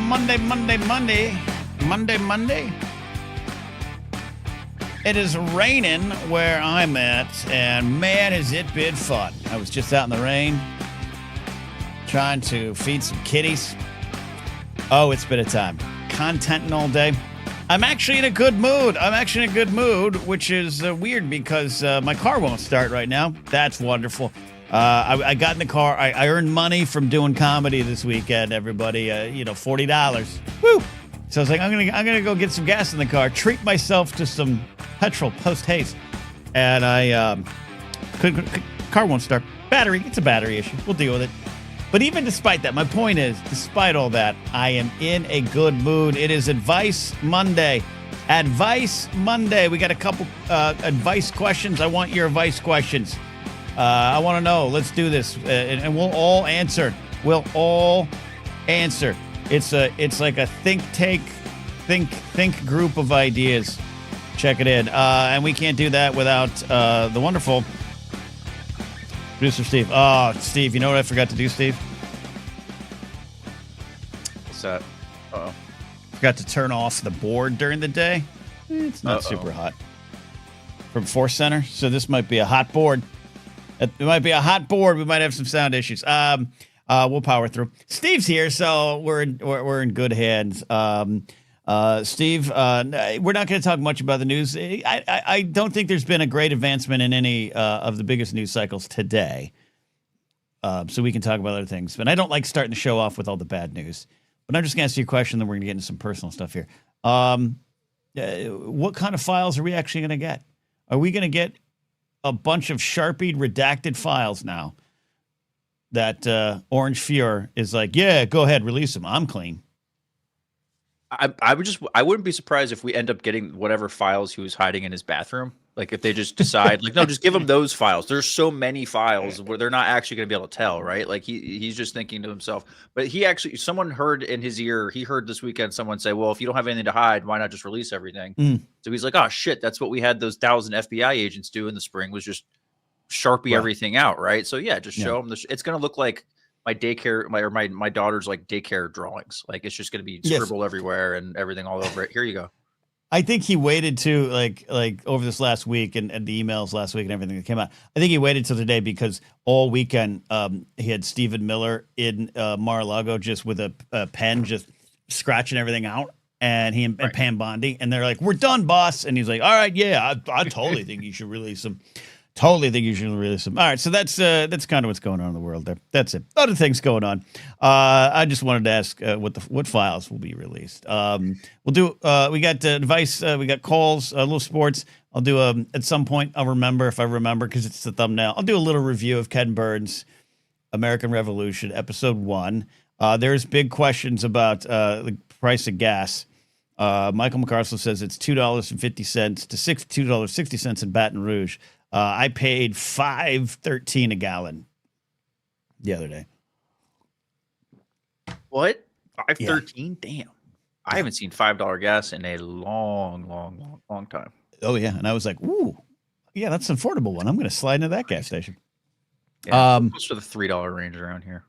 Monday. It is raining where I'm at, and man, has it been fun. I was just out in the rain, trying to feed some kitties. Oh, it's been a time. Contenting all day. I'm actually in a good mood. Which is weird because my car won't start right now. That's wonderful. I got in the car. I earned money from doing comedy this weekend, everybody. $40. Woo! So I was like, I'm gonna go get some gas in the car, treat myself to some petrol post haste, and car won't start. Battery, it's a battery issue. We'll deal with it. But even despite that, my point is, despite all that, I am in a good mood. It is Advice Monday. Advice Monday. We got a couple advice questions. I want your advice questions. I want to know. Let's do this, and we'll all answer. It's like a think group of ideas. Check it in. And we can't do that without the wonderful producer Steve. Oh, Steve, you know what I forgot to do, Steve? What's that? Uh-oh. Forgot to turn off the board during the day. It's not super hot. From Force Center. So this might be a hot board. It might be a hot board. We might have some sound issues. We'll power through. Steve's here, so we're in good hands. Steve, we're not going to talk much about the news. I don't think there's been a great advancement in any of the biggest news cycles today. So we can talk about other things. But I don't like starting the show off with all the bad news. But I'm just going to ask you a question, then we're going to get into some personal stuff here. What kind of files are we actually going to get? Are we going to get a bunch of Sharpied redacted files now that Orange Fuhr is like, yeah, go ahead, release them. I'm clean. I wouldn't be surprised if we end up getting whatever files he was hiding in his bathroom. Like if they just decide, like, no, just give him those files. There's so many files where they're not actually going to be able to tell, right? Like he's just thinking to himself. But someone heard in his ear, he heard this weekend someone say, well, if you don't have anything to hide, why not just release everything? So he's like, oh shit, that's what we had those 1,000 FBI agents do in the spring, was just Sharpie everything out, right? So yeah, just show them. It's going to look like my daycare, my daughter's like daycare drawings. Like it's just going to be scribble everywhere and everything all over it. Here you go. I think he waited to like over this last week and the emails last week and everything that came out. I think he waited till today because all weekend he had Stephen Miller in Mar-a-Lago just with a pen just scratching everything out, and he and Pam Bondi, and they're like, "We're done, boss." And he's like, "All right, yeah, I totally think you should release them. Totally think you should release them." All right, so that's kind of what's going on in the world there. That's it. Other things going on. I just wanted to ask what files will be released. We'll do. We got advice. We got calls. A little sports. I'll do at some point. I'll remember if I remember because it's the thumbnail. I'll do a little review of Ken Burns' American Revolution, episode 1. There's big questions about the price of gas. Michael McCarthy says it's $2.50 to $2.60 in Baton Rouge. I paid $5.13 a gallon the other day. What? $5.13? Damn. I haven't seen $5 gas in a long time. Oh yeah, and I was like, "Ooh, yeah, that's an affordable one. I'm going to slide into that gas station." Yeah, close to the $3 range around here.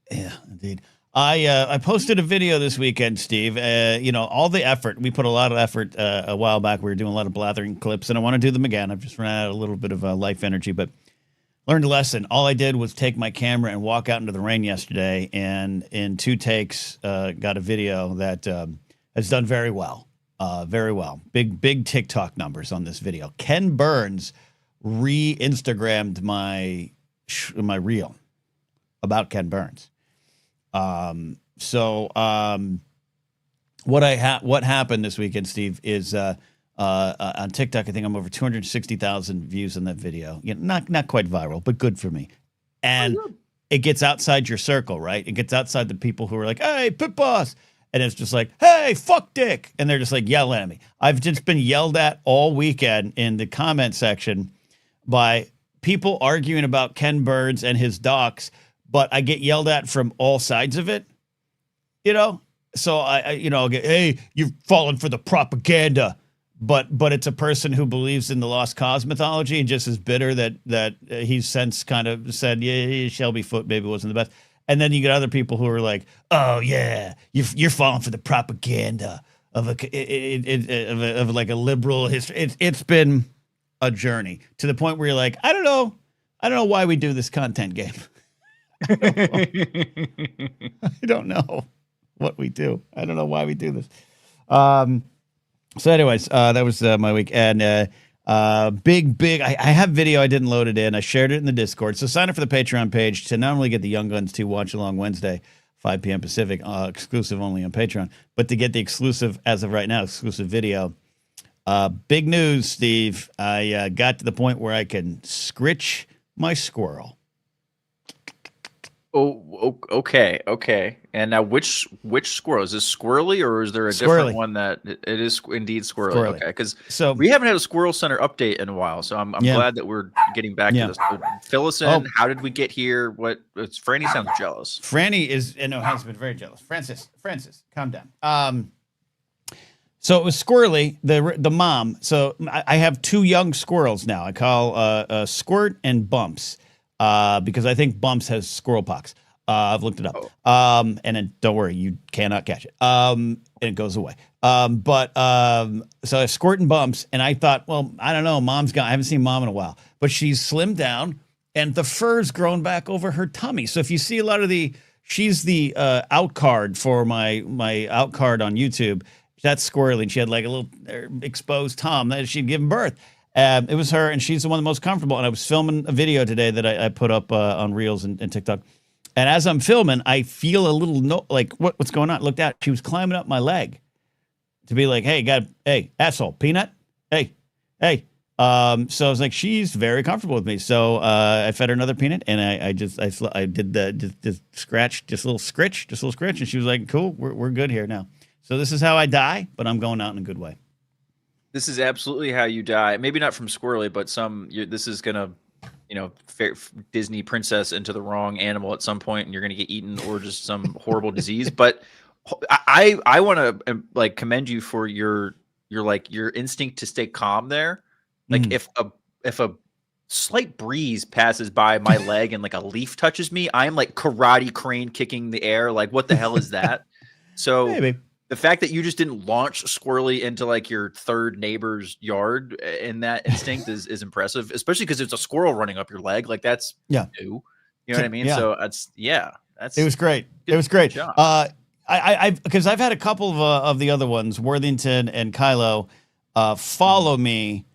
Yeah, indeed. I posted a video this weekend, Steve. All the effort. We put a lot of effort a while back. We were doing a lot of blathering clips, and I want to do them again. I've just run out of a little bit of life energy, but learned a lesson. All I did was take my camera and walk out into the rain yesterday, and in 2 takes, got a video that has done very well. Very well. Big TikTok numbers on this video. Ken Burns re-Instagrammed my reel about Ken Burns. What happened this weekend, Steve, is on TikTok, I think I'm over 260,000 views on that video. Not quite viral, but good for me. And it gets outside your circle, right? It gets outside the people who are like, "Hey, pit boss," and it's just like, "Hey, fuck dick," and they're just like yelling at me. I've just been yelled at all weekend in the comment section by people arguing about Ken Burns and his docs. But I get yelled at from all sides of it, So I'll get, "Hey, you've fallen for the propaganda," but it's a person who believes in the lost cause mythology and just is bitter that he's since kind of said, "Yeah, Shelby Foote maybe wasn't the best," And then you get other people who are like, oh yeah, you're falling for the propaganda of like a liberal history. It's been a journey to the point where you're like, I don't know why we do this content game. I don't know what we do. I don't know why we do this. So anyways, that was my week. And big. I have video. I didn't load it in. I shared it in the Discord. So sign up for the Patreon page to not only get the Young Guns 2 Watch Along Wednesday, 5 p.m. Pacific, exclusive only on Patreon, but to get the exclusive, as of right now, exclusive video. Big news, Steve. I got to the point where I can scritch my squirrel. Oh, okay. And now, which squirrel is this? Squirrely, or is there a different one that it is indeed squirrely? Okay, because we haven't had a Squirrel Center update in a while, so I'm glad that we're getting back to this. So fill us in. How did we get here? Franny sounds jealous. Franny has been very jealous. Francis, calm down. So it was Squirrely, the mom. So I have 2 young squirrels now. I call Squirt and Bumps. Because I think Bumps has squirrel pox. I've looked it up. And then don't worry, you cannot catch it. And it goes away. So I Squirt and Bumps, and I thought, well, I don't know, Mom's gone. I haven't seen Mom in a while, but she's slimmed down and the fur's grown back over her tummy. So if you see a lot of she's the out card for my out card on YouTube. That's Squirrely, and she had like a little exposed tum that she'd given birth. It was her, and she's the one the most comfortable. And I was filming a video today that I put up on Reels and TikTok. And as I'm filming, I feel a little what's going on? Looked out. She was climbing up my leg to be like, hey, asshole, peanut, hey. So I was like, she's very comfortable with me. So I fed her another peanut, and I did the scratch, just a little scritch, and she was like, cool, we're good here now. So this is how I die, but I'm going out in a good way. This is absolutely how you die. Maybe not from Squirrely, but this is gonna, Disney princess into the wrong animal at some point, and you're gonna get eaten or just some horrible disease. But I want to commend you for your instinct to stay calm there. Like if a slight breeze passes by my leg and like a leaf touches me, I'm like karate crane kicking the air. Like, what the hell is that? So maybe. The fact that you just didn't launch Squirrely into like your third neighbor's yard in that instinct is impressive, especially because it's a squirrel running up your leg. Like that's new. You know what I mean? Yeah. So it was great. It was great. Because I've had a couple of the other ones, Worthington and Kylo, follow me.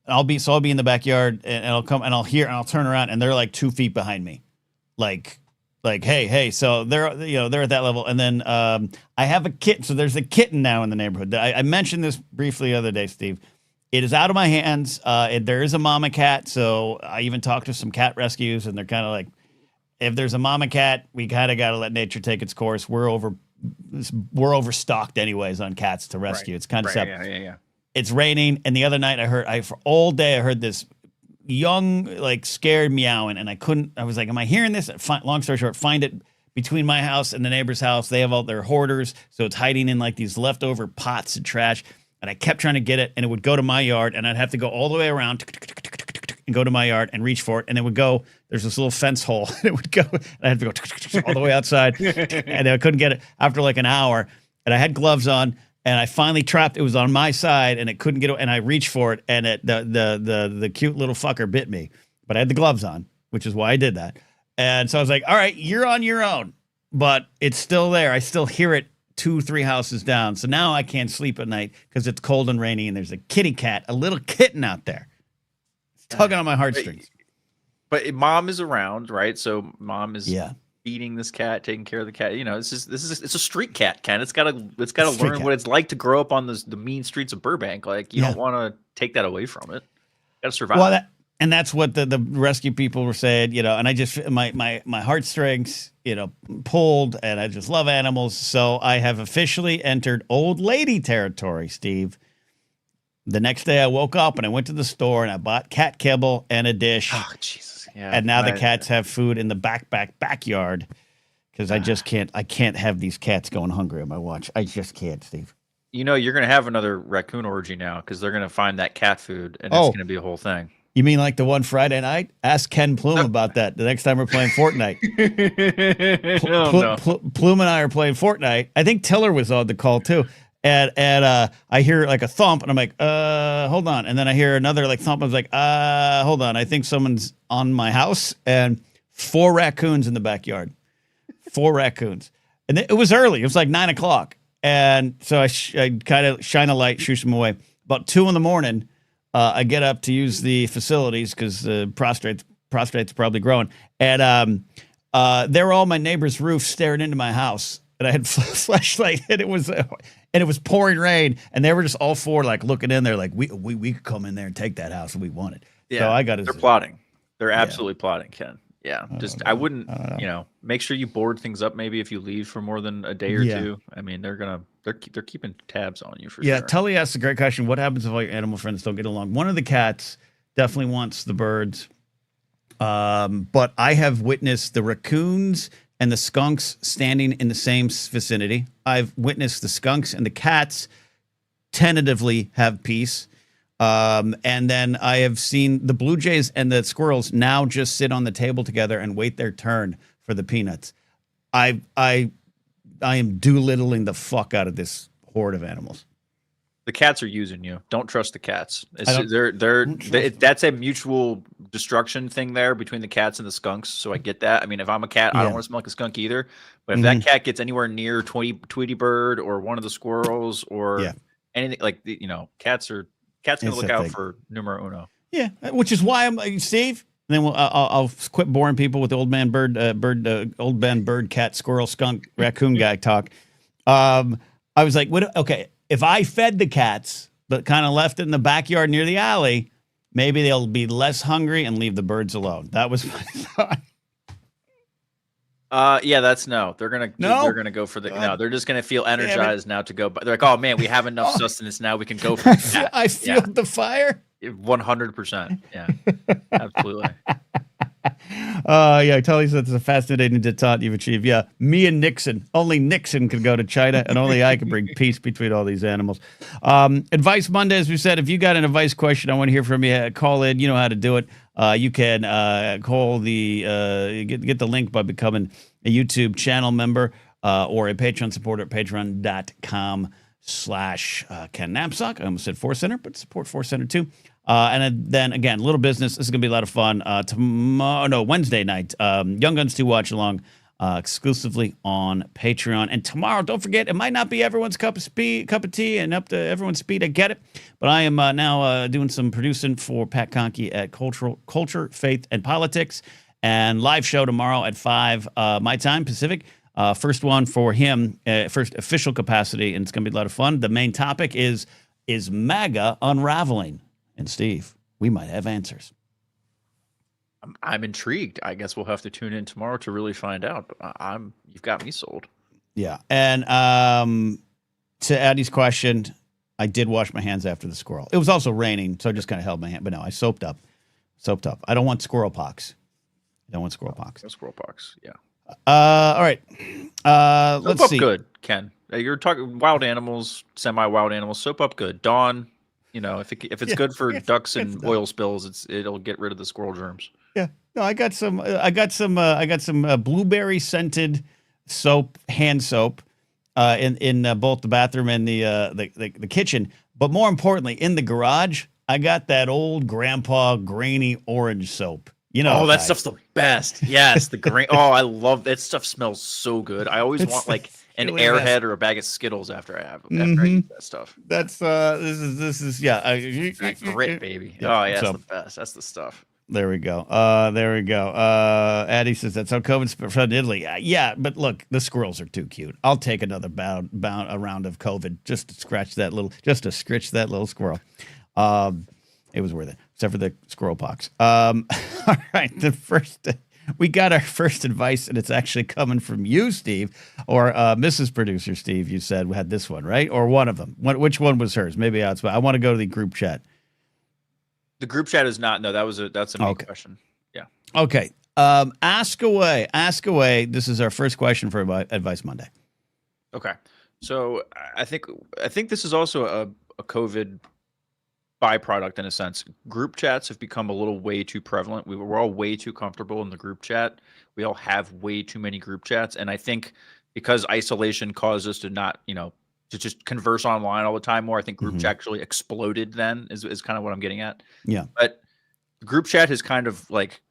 And I'll be in the backyard and I'll come and I'll turn around and they're like 2 feet behind me, like hey, so they're at that level. And then I have a kitten. So there's a kitten now in the neighborhood. I mentioned this briefly the other day, Steve. It is out of my hands. There is a mama cat. So I even talked to some cat rescues, and they're kind of like, if there's a mama cat, we kind of got to let nature take its course. We're overstocked anyways on cats to rescue. Right. It's kind of sad. Yeah. It's raining, and the other night for all day I heard this young, like, scared meowing, and I was like, am I hearing this? Long story short, find it between my house and the neighbor's house. They have all their hoarders, so it's hiding in like these leftover pots and trash, and I kept trying to get it, and it would go to my yard, and I'd have to go all the way around and go to my yard and reach for it, and it would go, there's this little fence hole, and it would go, and I had to go all the way outside, and I couldn't get it after like an hour, and I had gloves on, and I finally trapped. It was on my side, and it couldn't get. And I reached for it, and the cute little fucker bit me. But I had the gloves on, which is why I did that. And so I was like, "All right, you're on your own." But it's still there. I still hear it 2-3 houses down. So now I can't sleep at night because it's cold and rainy, and there's a kitty cat, a little kitten out there, it's tugging on my heartstrings. But Mom is around, right? So Mom is feeding this cat, taking care of the cat. It's a street cat, Ken. It's gotta learn what it's like to grow up on the mean streets of Burbank. Like you don't want to take that away from it. Got to survive. Well, that's what the rescue people were saying, and I just my heartstrings, pulled, and I just love animals. So I have officially entered old lady territory, Steve. The next day I woke up and I went to the store and I bought cat kibble and a dish. Oh, Jesus. Yeah, and now the cats have food in the backyard because I can't have these cats going hungry on my watch. I just can't, Steve. You're going to have another raccoon orgy now because they're going to find that cat food and it's going to be a whole thing. You mean like the one Friday night? Ask Ken Plume about that the next time we're playing Fortnite. Oh, no. Plume and I are playing Fortnite. I think Tiller was on the call too. And I hear like a thump, and I'm like, hold on. And then I hear another like thump. I was like, hold on. I think someone's on my house. And 4 raccoons in the backyard. 4 raccoons. And it was early. It was like 9 o'clock. And so I kind of shine a light, shoosh them away. About 2 in the morning, I get up to use the facilities because the prostrate's probably growing. And they're all my neighbor's roof staring into my house. And I had flashlight, and it was pouring rain, and they were just all 4 like looking in there, like we could come in there and take that house if we wanted. Yeah, so I got they're plotting. They're absolutely plotting, Ken. Yeah, I wouldn't, make sure you board things up maybe if you leave for more than a day or two. I mean, they're keeping tabs on you for sure. Yeah, Tully asked a great question. What happens if all your animal friends don't get along? One of the cats definitely wants the birds, but I have witnessed the raccoons and the skunks standing in the same vicinity. I've witnessed the skunks and the cats tentatively have peace. And then I have seen the blue jays and the squirrels now just sit on the table together and wait their turn for the peanuts. I am doolittling the fuck out of this horde of animals. The cats are using you. Don't trust the cats. That's a mutual destruction thing there between the cats and the skunks. So I get that. I mean, if I'm a cat, I don't want to smell like a skunk either. But if that cat gets anywhere near Tweety Bird or one of the squirrels or anything like cats can look out for numero uno. Yeah, which is why I'm like, Steve. And then I'll quit boring people with the old man bird, cat, squirrel, skunk, raccoon guy talk. I was like, what? Okay, if I fed the cats but kind of left it in the backyard near the alley, maybe they'll be less hungry and leave the birds alone. That was my thought. Yeah, that's no. They're gonna go for the no. They're just gonna feel energized now to go. But they're like, oh man, we have enough sustenance now. We can go for that. I feel the fire. 100%. Yeah, absolutely. Yeah, Tully says it's a fascinating detente you've achieved. Yeah, me and Nixon. Only Nixon could go to China, and only I can bring peace between all these animals. Advice Monday, as we said, if you got an advice question, I want to hear from you. Call in. You know how to do it. You can call get the link by becoming a YouTube channel member or a Patreon supporter at patreon.com/Ken Napzok. I almost said Force Center, but support Force Center too. And then again, little business. This is gonna be a lot of fun. Wednesday night, Young Guns 2 watch along exclusively on Patreon. And tomorrow, don't forget, it might not be everyone's cup of tea and up to everyone's speed. I get it, but I am now doing some producing for Pat Conkey at Culture, Faith, and Politics, and live show tomorrow at 5 my time Pacific. First one for him, first official capacity, and it's gonna be a lot of fun. The main topic is MAGA unraveling. And Steve, we might have answers. I'm intrigued. I guess we'll have to tune in tomorrow to really find out. You've got me sold. Yeah. And to Addie's question, I did wash my hands after the squirrel. It was also raining, so I just kind of held my hand. But no, I soaped up. I don't want squirrel pox. No squirrel pox. Yeah. All right. Let's see. Good, Ken. You're talking wild animals, semi-wild animals. Soap up good. Dawn. If it's good for ducks and oil spills, it'll get rid of the squirrel germs. Yeah. No, I got some blueberry scented soap, hand soap, in both the bathroom and the kitchen. But more importantly, in the garage, I got that old grandpa grainy orange soap. That stuff's the best. Yes, the grain. Oh, I love that stuff. Smells so good. I always want like an Airhead or a bag of Skittles after I eat that stuff. That's this is grit, baby. Yeah, that's the best. That's the stuff. There we go. Addie says that's how COVID spread in Italy. Yeah, but look, the squirrels are too cute. I'll take another round of COVID just to scratch that little squirrel. It was worth it, except for the squirrel pox. All right, we got our first advice, and it's actually coming from you, Steve, or Mrs. Producer Steve. You said we had this one, right? Or one of them. Which one was hers? Maybe I want to go to the group chat. The group chat is not. No, that's a me question. Yeah. Okay. Ask away. This is our first question for Advice Monday. Okay. So I think this is also a COVID byproduct in a sense. Group chats have become a little way too prevalent. We're all way too comfortable in the group chat. We all have way too many group chats. And I think because isolation caused us to not, to just converse online all the time more, I think group chat actually exploded then is kind of what I'm getting at. Yeah. But group chat has kind of like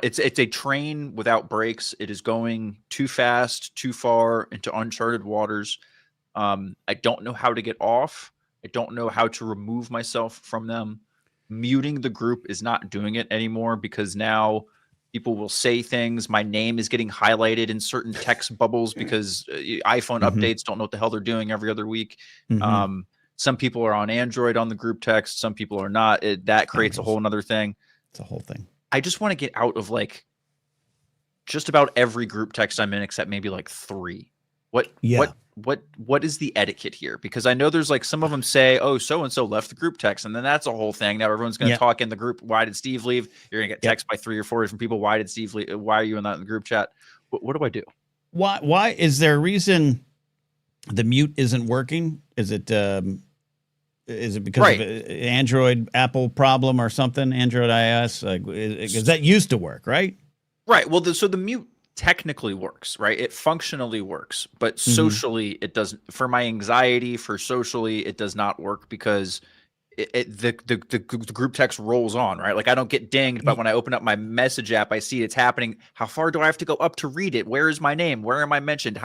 it's a train without brakes. It is going too fast, too far into uncharted waters. I don't know how to get off. I don't know how to remove myself from them. Muting the group is not doing it anymore because now people will say things. My name is getting highlighted in certain text bubbles because iPhone updates don't know what the hell they're doing every other week. Some people are on Android on the group text. Some people are not. That creates a whole nother thing. It's a whole thing. I just want to get out of like just about every group text I'm in except maybe like 3. What is the etiquette here? Because I know there's like some of them say, oh, so-and-so left the group text. And then that's a whole thing. Now everyone's going to talk in the group. Why did Steve leave? You're going to get text by 3 or 4 different people. Why did Steve leave? Why are you in the group chat? What do I do? Why is there a reason the mute isn't working? Is it because of an Android Apple problem or something? Android iOS? Because that used to work, right? Right. Well, so the mute technically works, right? It functionally works, but socially it doesn't. For my anxiety, for socially, it does not work because the group text rolls on, right? Like I don't get dinged, but when I open up my message app, I see it's happening. How far do I have to go up to read it? Where is my name? Where am I mentioned?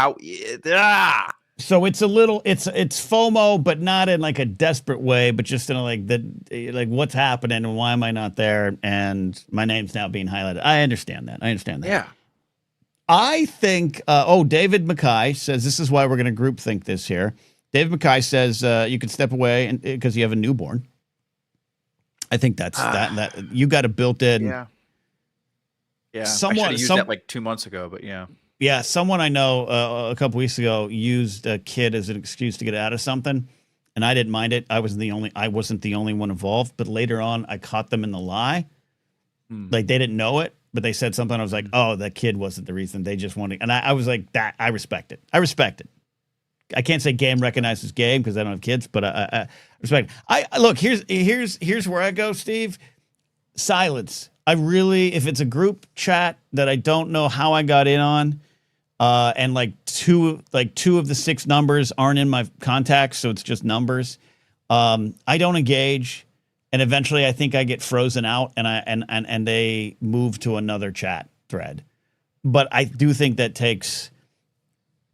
So it's a little, it's FOMO, but not in like a desperate way, but just in a, like what's happening and why am I not there? And my name's now being highlighted. I understand that. Yeah. I think, David Mackay says, this is why we're going to group think this here. David Mackay says you can step away because you have a newborn. I think that's that you got a built-in. Yeah. I should have used that like 2 months ago, but yeah. Yeah, someone I know a couple weeks ago used a kid as an excuse to get out of something, and I didn't mind it. I wasn't the only one involved, but later on I caught them in the lie. Like they didn't know it, but they said something. I was like, oh, that kid wasn't the reason. They just wanted, and I was like, that I respect it. I can't say game recognizes game because I don't have kids, but I respect it. Look, here's where I go, Steve. Silence. If it's a group chat that I don't know how I got in on, and two of the 6 numbers aren't in my contacts, so it's just numbers. I don't engage, and eventually I think I get frozen out, and they move to another chat thread. But I do think that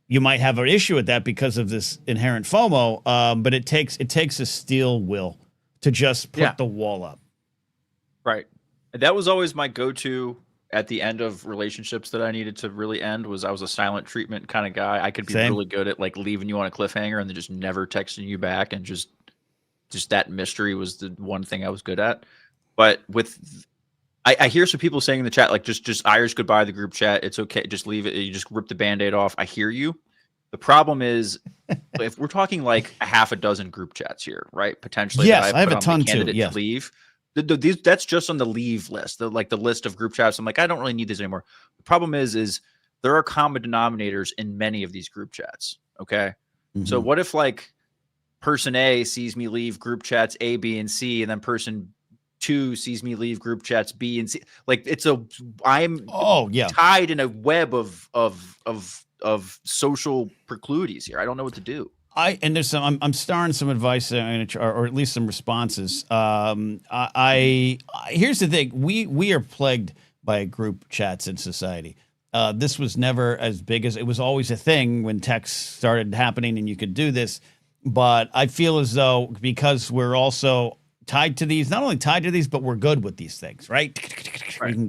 you might have an issue with that because of this inherent FOMO, but it takes a steel will to just put the wall up. Right. That was always my go-to at the end of relationships that I needed to really end. I was a silent treatment kind of guy. I could be really good at like leaving you on a cliffhanger and then just never texting you back, and just that mystery was the one thing I was good at. But I hear some people saying in the chat, like, just Irish goodbye the group chat. It's okay. Just leave it. You just rip the Band-Aid off. I hear you. The problem is if we're talking like a half a dozen group chats here, right? Potentially. Yes, I have a ton too. Yes. To leave. That's just on the leave list, the list of group chats. I'm like, I don't really need this anymore. The problem is there are common denominators in many of these group chats. Okay. So what if like person A sees me leave group chats A, B, and C, and then person 2 sees me leave group chats B and C? Like I'm tied in a web of social precludities here. I don't know what to do. I'm starring some advice or at least some responses. Here's the thing: we are plagued by group chats in society. This was never as big as it was always a thing when text started happening and you could do this. But I feel as though because we're also tied to these, not only tied to these, but we're good with these things, right?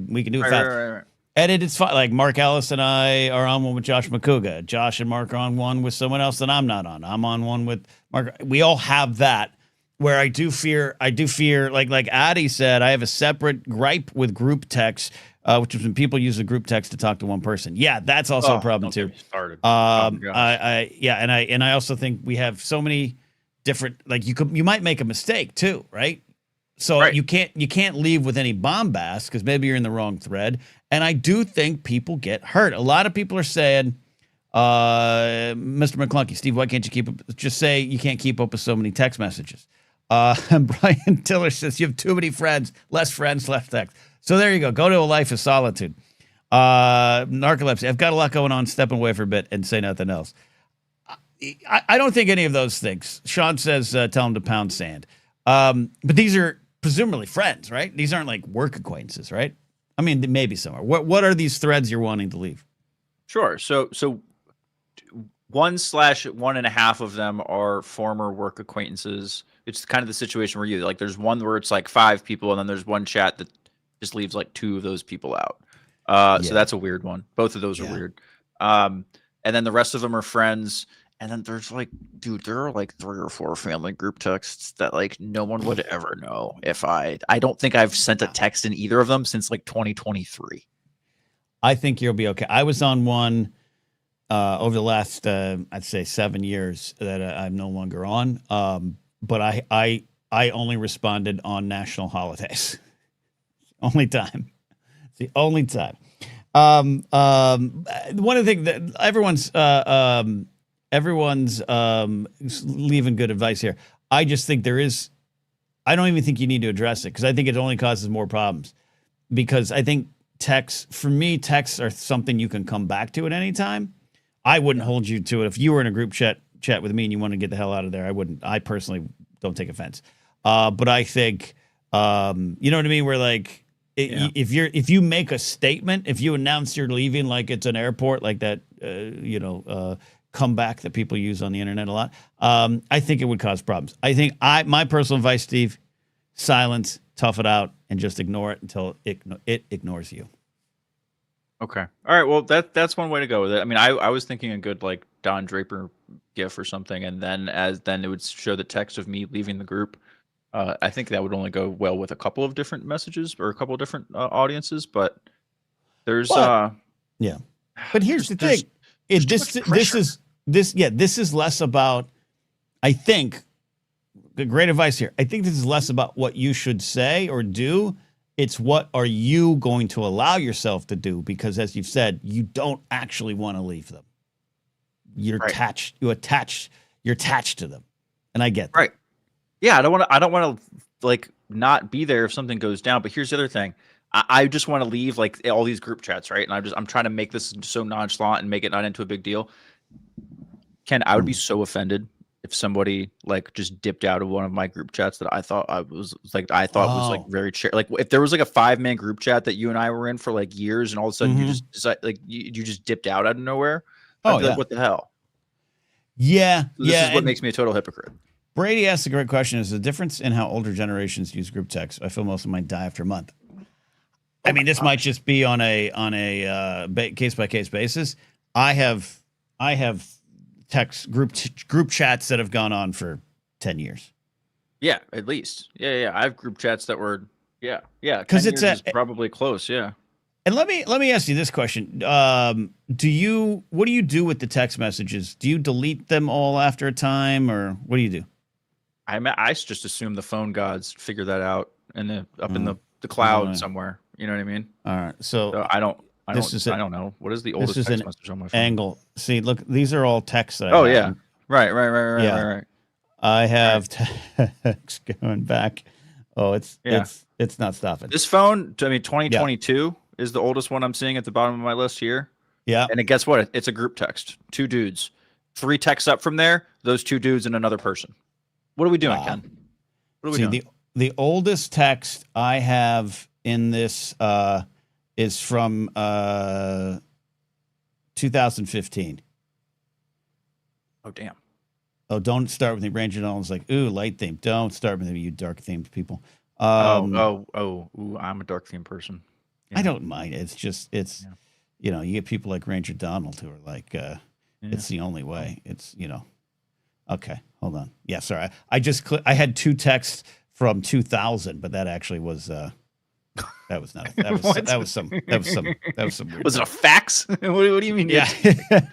We can do it fast. Right. Edit, it's fine. Like Mark Ellis and I are on one with Josh McCouga. Josh and Mark are on one with someone else that I'm not on. I'm on one with Mark. We all have that. Where I do fear, like Addy said, I have a separate gripe with group text, which is when people use a group text to talk to one person. Yeah, that's also a problem too. And I also think we have so many different. Like you might make a mistake too, right? So you can't leave with any bombast because maybe you're in the wrong thread. And I do think people get hurt. A lot of people are saying, Mr. McClunky, Steve, why can't you just say you can't keep up with so many text messages? Brian Tiller says you have too many friends, less friends, less text. So there you go. Go to a life of solitude. Narcolepsy. I've got a lot going on. Stepping away for a bit and say nothing else. I don't think any of those things. Sean says, tell him to pound sand. But these are presumably friends, right? These aren't like work acquaintances, right? I mean, maybe somewhere. What are these threads you're wanting to leave? Sure. So 1/1.5 of them are former work acquaintances. It's kind of the situation where you like, there's one where it's like 5 people, and then there's one chat that just leaves like 2 of those people out. So that's a weird one. Both of those are weird. And then the rest of them are friends. And then there's like, dude, there are like 3 or 4 family group texts that like no one would ever know if I don't think I've sent a text in either of them since like 2023. I think you'll be okay. I was on one over the last, I'd say 7 years that I'm no longer on. But I only responded on national holidays. Only time. It's the only time. One of the things that everyone's leaving good advice here. I just think I don't even think you need to address it because I think it only causes more problems. Because I think texts are something you can come back to at any time. I wouldn't hold you to it. If you were in a group chat with me and you want to get the hell out of there, I wouldn't. I personally don't take offense. But I think, you know what I mean? Where like, if you make a statement, if you announce you're leaving, like it's an airport, like that, comeback that people use on the internet a lot, I think it would cause problems. I think my personal advice, Steve, silence, tough it out, and just ignore it until it ignores you. Okay. All right. Well, that's one way to go with it. I mean, I was thinking a good like Don Draper gif or something, and then it would show the text of me leaving the group. I think that would only go well with a couple of different messages or a couple of different audiences, but there's But here's the thing. This is less about, I think, great advice here. I think this is less about what you should say or do. It's what are you going to allow yourself to do? Because as you've said, you don't actually want to leave them. You're attached to them. And I get that. Right. Yeah, I don't want to like not be there if something goes down. But here's the other thing. I just want to leave like all these group chats, right? And I'm trying to make this so nonchalant and make it not into a big deal. Ken, I would be so offended if somebody like just dipped out of one of my group chats that I thought was like very like if there was like a 5-man group chat that you and I were in for like years, and all of a sudden you just decide, like you just dipped out of nowhere. I'd be like, what the hell? Yeah, so this is what makes me a total hypocrite. Brady asked a great question: is the difference in how older generations use group text? I feel most of mine die after a month. I mean, this might just be on a case by case basis. I have text group chats that have gone on for 10 years. Yeah, at least. Yeah. I have group chats that were because it's probably close. Yeah. And let me ask you this question: what do you do with the text messages? Do you delete them all after a time, or what do you do? I just assume the phone gods figure that out and up in the cloud somewhere. You know what I mean? All right. So I don't know. What is the oldest text message on my phone? Angle. See, look, these are all texts that I have. Right. I have text going back. Oh, it's not stopping. This phone, 2022 is the oldest one I'm seeing at the bottom of my list here. Yeah. And guess what? It's a group text. 2 dudes. 3 texts up from there, those 2 dudes and another person. What are we doing, Ken? What are we doing? The oldest text I have in this is from 2015. Oh, damn. Oh, don't start with the Ranger Nolan's like, ooh, light theme. Don't start with me, you dark themed people. Ooh, I'm a dark themed person. Yeah. I don't mind. It's just, you get people like Ranger Donald who are like, it's the only way. It's, okay, hold on. Yeah, sorry. I had 2 texts from 2000, but that actually was, that was some weird. Was it a fax? what do you mean? Yeah.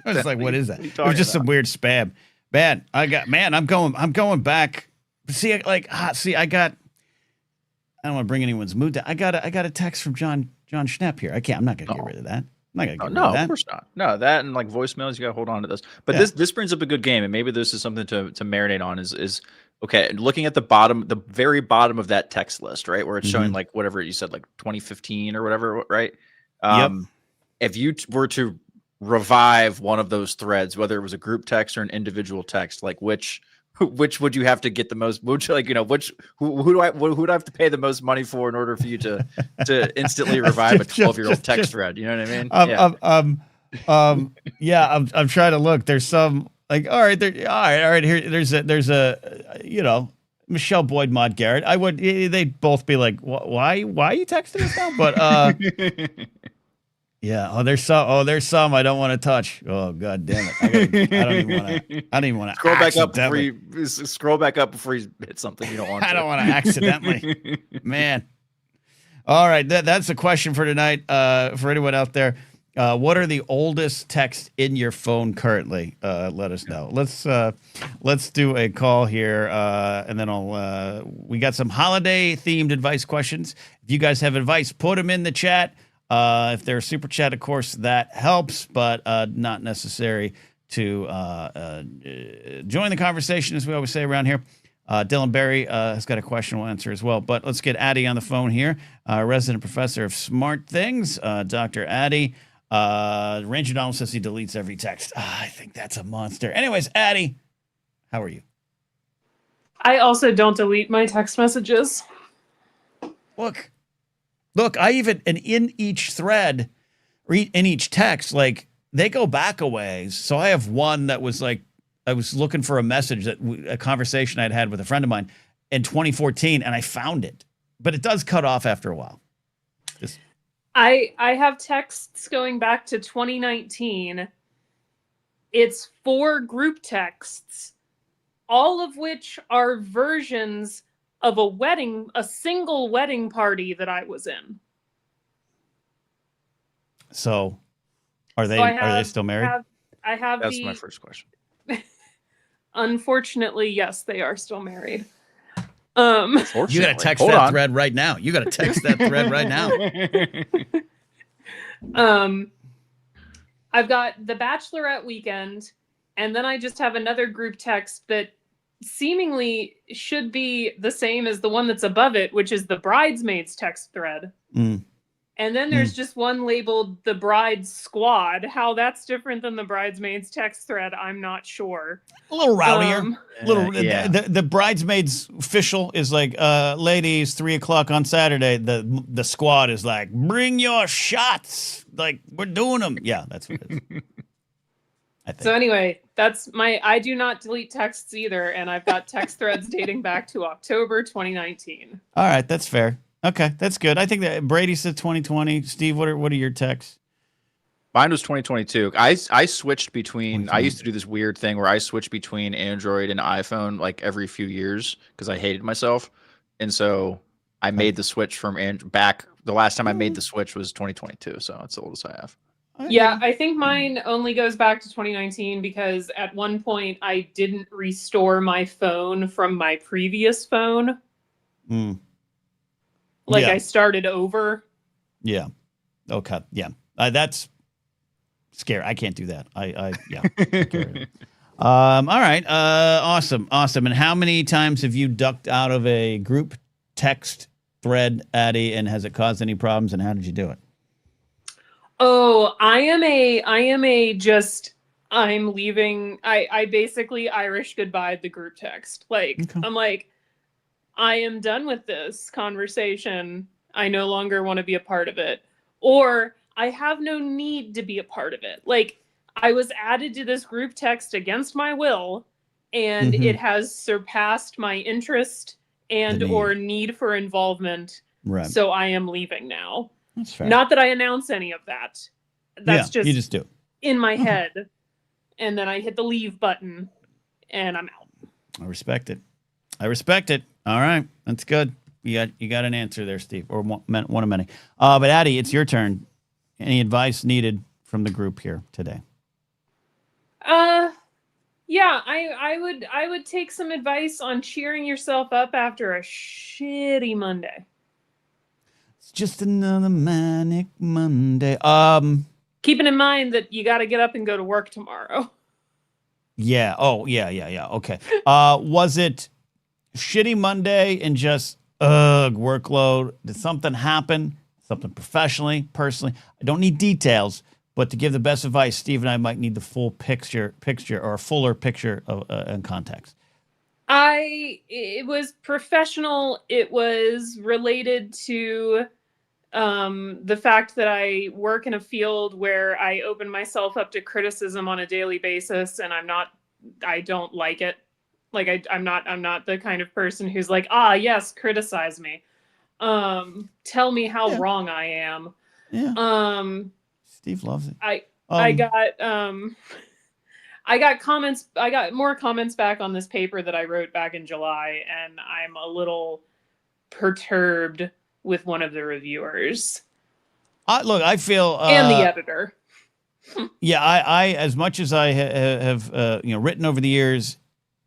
I was like, what is that? It was just some weird spam. Man, I'm going back. See, I don't want to bring anyone's mood down. I got a text from John Schnepp here. I'm not going to get rid of that. I'm not going to get rid of that. Of course not. No, that and like voicemails, you got to hold on to this. But this brings up a good game, and maybe this is something to marinate on. Is Okay, and looking at the bottom, the very bottom of that text list, right, where it's showing Mhm. like whatever you said, like 2015 or whatever, right? Yep. If you were to revive one of those threads, whether it was a group text or an individual text, like which would you have to get the most? Would you like, which who do I have to pay the most money for in order for you to instantly revive a 12-year-old text thread? You know what I mean? Yeah. Yeah, I'm trying to look. There's some like, all right, all right. Here, there's a Michelle Boyd, Maud Garrett. They'd both be like, why are you texting us now? But yeah. There's some I don't want to touch. Oh, God damn it! I don't even want to scroll back up before you scroll back up before you hit something you don't want. I don't want to accidentally, man. All right, that's a question for tonight. For anyone out there, what are the oldest texts in your phone currently? Let us know. Let's do a call here, and then we got some holiday themed advice questions. If you guys have advice, put them in the chat. If they're super chat, of course, that helps, but not necessary to join the conversation, as we always say around here. Dylan Berry has got a question we'll answer as well. But let's get Addie on the phone here, resident professor of smart things, Dr. Addie. Ranger Donald says he deletes every text. I think that's a monster. Anyways, Addie, how are you? I also don't delete my text messages. Look, I even, and in each thread, or in each text, like, they go back a ways. So I have one that was like, I was looking for a message a conversation I'd had with a friend of mine in 2014, and I found it. But it does cut off after a while. I have texts going back to 2019. It's 4 group texts, all of which are versions of a single wedding party that I was in. So are they still married? That's my first question. Unfortunately, yes, they are still married. You got to text that thread right now. You got to text that thread right now. I've got the bachelorette weekend, and then I just have another group text that seemingly should be the same as the one that's above it, which is the bridesmaids text thread. And then there's just one labeled the bride's squad. How that's different than the bridesmaids text thread, I'm not sure. A little rowdier. The bridesmaids official is like, ladies, 3:00 on Saturday. The squad is like, bring your shots. Like, we're doing them. Yeah, that's what it is. I think. So anyway, I do not delete texts either. And I've got text threads dating back to October 2019. All right, that's fair. Okay, that's good. I think that Brady said 2020. Steve, what are your texts? Mine was 2022. I switched between. I used to do this weird thing where I switched between Android and iPhone like every few years because I hated myself, and so I made the switch from back. The last time I made the switch was 2022, so it's the oldest I have. Yeah, I think mine only goes back to 2019 because at one point I didn't restore my phone from my previous phone. I started over. Yeah. Okay. Yeah. That's scary. I can't do that. Yeah. All right. Awesome. And how many times have you ducked out of a group text thread, Addie, and has it caused any problems, and how did you do it? Oh, I'm leaving. I basically Irish goodbye the group text. Okay. I'm like, I am done with this conversation. I no longer want to be a part of it. Or I have no need to be a part of it. Like, I was added to this group text against my will, and it has surpassed my interest and or need for involvement. Right. So I am leaving now. That's fair. Not that I announce any of that. That's just, you just do in my head. And then I hit the leave button and I'm out. I respect it. All right. That's good. You got an answer there, Steve, or one of many. But Addie, it's your turn. Any advice needed from the group here today? Yeah, I would take some advice on cheering yourself up after a shitty Monday. It's just another manic Monday. Keeping in mind that you got to get up and go to work tomorrow. Yeah. Oh, yeah. Okay. Was it shitty Monday and just workload. Did something happen? Something professionally, personally? I don't need details, but to give the best advice, Steve and I might need the full picture or a fuller picture of and context. It was professional. It was related to the fact that I work in a field where I open myself up to criticism on a daily basis, and I don't like it. Like I'm not the kind of person who's like, yes, criticize me. Tell me how wrong I am. Yeah. Steve loves it. I got comments. I got more comments back on this paper that I wrote back in July, and I'm a little perturbed with one of the reviewers. Look, I feel and the editor. Yeah, I as much as I have written over the years,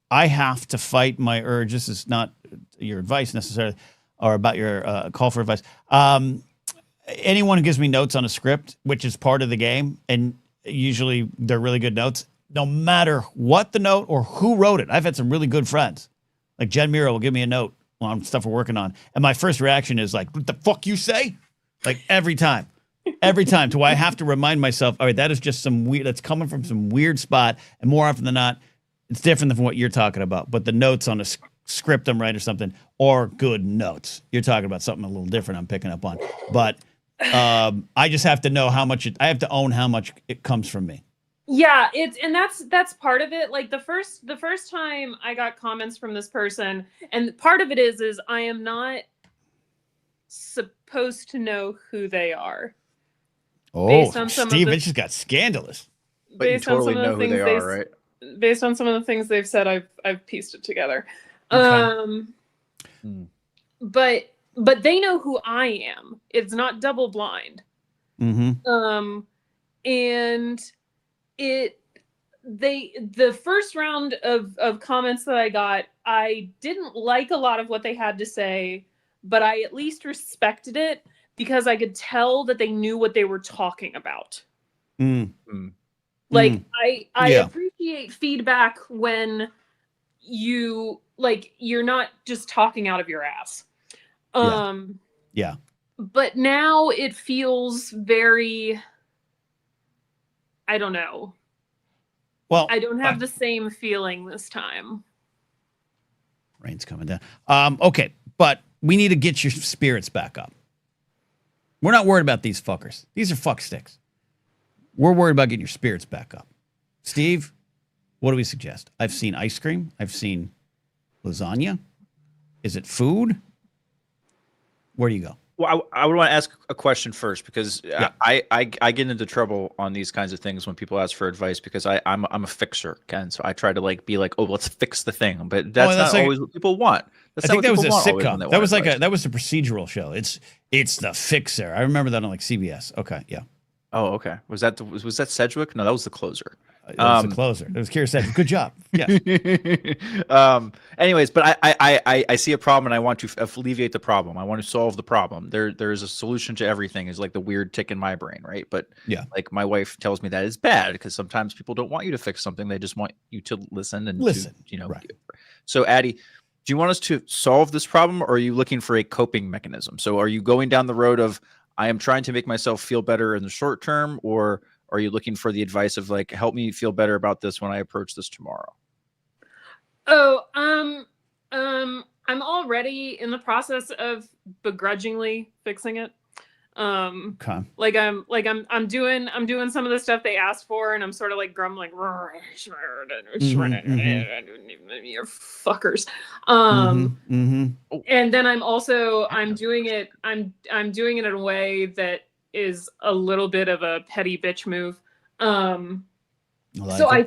I have to fight my urge. This is not your advice necessarily, or about your call for advice. Anyone who gives me notes on a script, which is part of the game, and usually they're really good notes, no matter what the note or who wrote it. I've had some really good friends. Like Jen Miro will give me a note on stuff we're working on, and my first reaction is like, what the fuck you say? Like every time. Every time. Do I have to remind myself, all right, that is just some weird, that's coming from some weird spot, and more often than not, it's different than what you're talking about. But the notes on a script I'm writing or something, or good notes. You're talking about something a little different I'm picking up on. But I just have to know how much I have to own how much it comes from me. Yeah, that's part of it. Like the first time I got comments from this person, and part of it is I am not supposed to know who they are. Oh, Steve, it just got scandalous. But you totally know who they are, right? Based on some of the things they've said, I've pieced it together. Okay. But they know who I am. It's not double blind. Mm-hmm. And the first round of comments that I got, I didn't like a lot of what they had to say, but I at least respected it because I could tell that they knew what they were talking about. Like I appreciate feedback when you're not just talking out of your ass. Yeah. But now it feels very, I don't know. Well, I don't have the same feeling this time. Rain's coming down. Okay, but we need to get your spirits back up. We're not worried about these fuckers. These are fuck sticks. We're worried about getting your spirits back up. Steve, what do we suggest? I've seen ice cream. I've seen lasagna. Is it food? Where do you go? Well, I would want to ask a question first because I get into trouble on these kinds of things when people ask for advice because I'm a fixer, Ken. So I try to be like, oh, let's fix the thing, but that's not always what people want. I think that was a sitcom. That was that was a procedural show. It's the Fixer. I remember that on CBS. Okay, yeah. Oh, okay. Was that Sedgwick? No, that was the closer. It was the closer. It was Keira Sedgwick. Good job. Yeah. Anyways, but I see a problem and I want to alleviate the problem. I want to solve the problem. There's a solution to everything. Is like the weird tick in my brain, right? But like my wife tells me that is bad because sometimes people don't want you to fix something. They just want you to listen and Right. So, Addie, do you want us to solve this problem, or are you looking for a coping mechanism? So, are you going down the road of I am trying to make myself feel better in the short term, or are you looking for the advice of like, help me feel better about this when I approach this tomorrow? Oh, I'm already in the process of begrudgingly fixing it. Okay. Like I'm doing some of the stuff they asked for, and I'm sort of like grumbling, you fuckers. And then I'm doing it in a way that is a little bit of a petty bitch move. I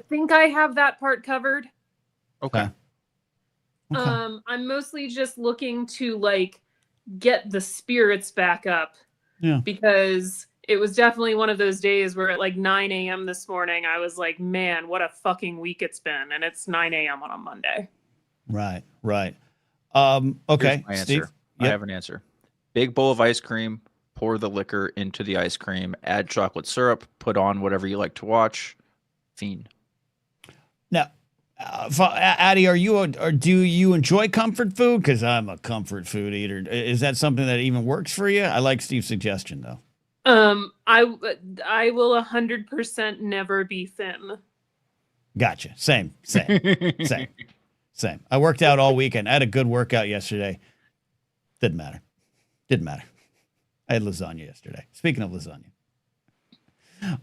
think I have that part covered. Okay. I'm mostly just looking to get the spirits back up. Yeah. Because it was definitely one of those days where at 9 a.m. this morning, I was like, man, what a fucking week it's been. And it's 9 a.m. on a Monday. Right. Okay. Here's my Steve? answer. I have an answer. Big bowl of ice cream, pour the liquor into the ice cream, add chocolate syrup, put on whatever you like to watch. Fiend. Now, Addie, or do you enjoy comfort food? Because I'm a comfort food eater. Is that something that even works for you? I like Steve's suggestion though. I will 100% never be thin. Gotcha. Same. I worked out all weekend. I had a good workout yesterday. Didn't matter. I had lasagna yesterday. Speaking of lasagna.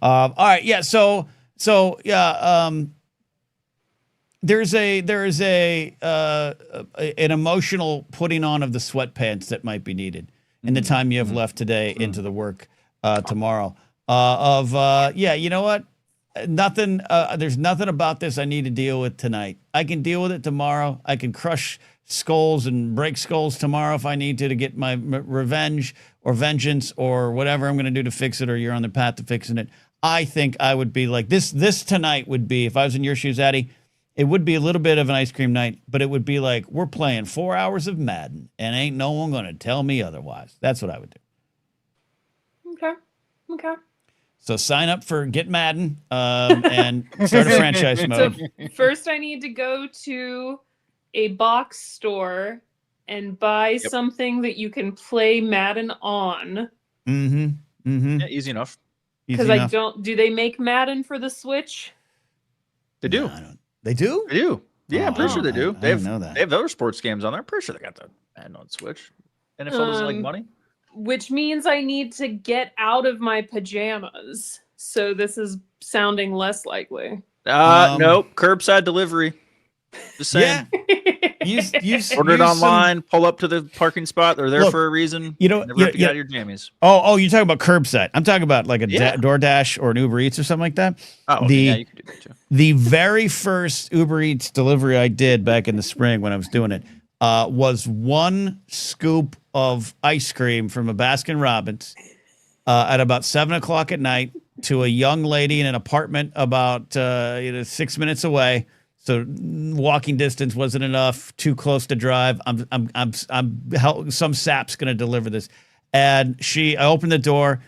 All right. Yeah. So yeah. There's an emotional putting on of the sweatpants that might be needed in the time you have left today into the work tomorrow. Yeah, you know what? Nothing. There's nothing about this I need to deal with tonight. I can deal with it tomorrow. I can crush skulls and break skulls tomorrow if I need to get my revenge or vengeance or whatever I'm going to do to fix it, or you're on the path to fixing it. I think I would be like this. This tonight would be, if I was in your shoes, Addie, it would be a little bit of an ice cream night, but it would be like we're playing 4 hours of Madden and ain't no one going to tell me otherwise. That's what I would do. Okay. So sign up for Get Madden and start a franchise mode. So first I need to go to a box store and buy something that you can play Madden on. Yeah, easy enough. Because do they make Madden for the Switch? They do. No, they do? They do. Yeah, I'm pretty sure they do. I didn't know that. They have other sports games on there. I'm pretty sure they got the Madden on Switch. NFL doesn't like money. Which means I need to get out of my pajamas. So this is sounding less likely. Nope. Curbside delivery. Just saying. You order it online, pull up to the parking spot. They're there for a reason. You know, never have to get out of your jammies. Oh, you're talking about curbside. I'm talking about like a DoorDash or an Uber Eats or something like that. Oh, yeah, you can do that too. The very first Uber Eats delivery I did back in the spring when I was doing it was one scoop of ice cream from a Baskin Robbins at about 7 o'clock at night to a young lady in an apartment about 6 minutes away. So walking distance wasn't enough. Too close to drive. Some sap's gonna deliver this, and I opened the door,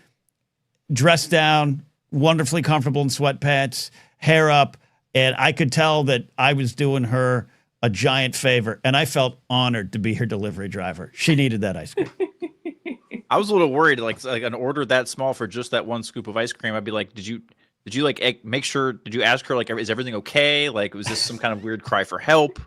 dressed down, wonderfully comfortable in sweatpants, hair up, and I could tell that I was doing her a giant favor, and I felt honored to be her delivery driver. She needed that ice cream. I was a little worried, like an order that small for just that one scoop of ice cream. I'd be like, did you like make sure? Did you ask her like, is everything okay? Like, was this some kind of weird cry for help?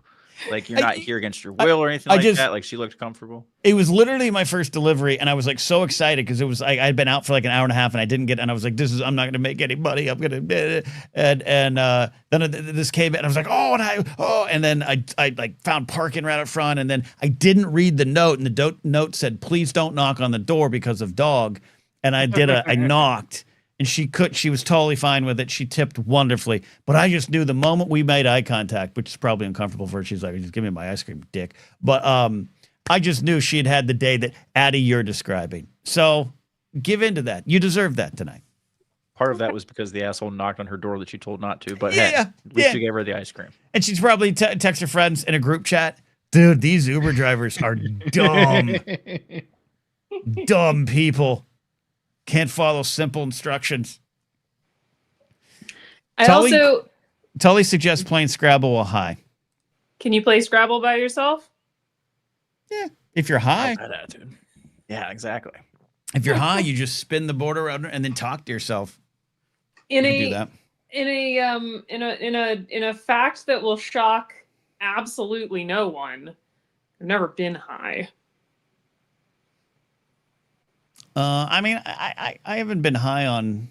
Like you're not here against your will or anything like that? Like she looked comfortable. It was literally my first delivery, and I was like so excited because it was like I'd been out for like an hour and a half, and I didn't get. And I was like, I'm not going to make any money. I'm going to. And then this came in, and I was like, and then I like found parking right up front, and then I didn't read the note, and the note said, "Please don't knock on the door because of dog." And I knocked. And she was totally fine with it. She tipped wonderfully. But I just knew the moment we made eye contact, which is probably uncomfortable for her, she's like, just give me my ice cream, dick. But I just knew she had the day that Addie you're describing. So give in to that. You deserve that tonight. Part of that was because the asshole knocked on her door that she told not to. But hey, at least you gave her the ice cream. And she's probably text her friends in a group chat. Dude, these Uber drivers are dumb. Dumb people. Can't follow simple instructions. Tully suggests playing Scrabble while high. Can you play Scrabble by yourself? Yeah, if you're high. Yeah, exactly. If you're high, you just spin the board around and then talk to yourself. In a fact that will shock absolutely no one, I've never been high. I mean, I haven't been high on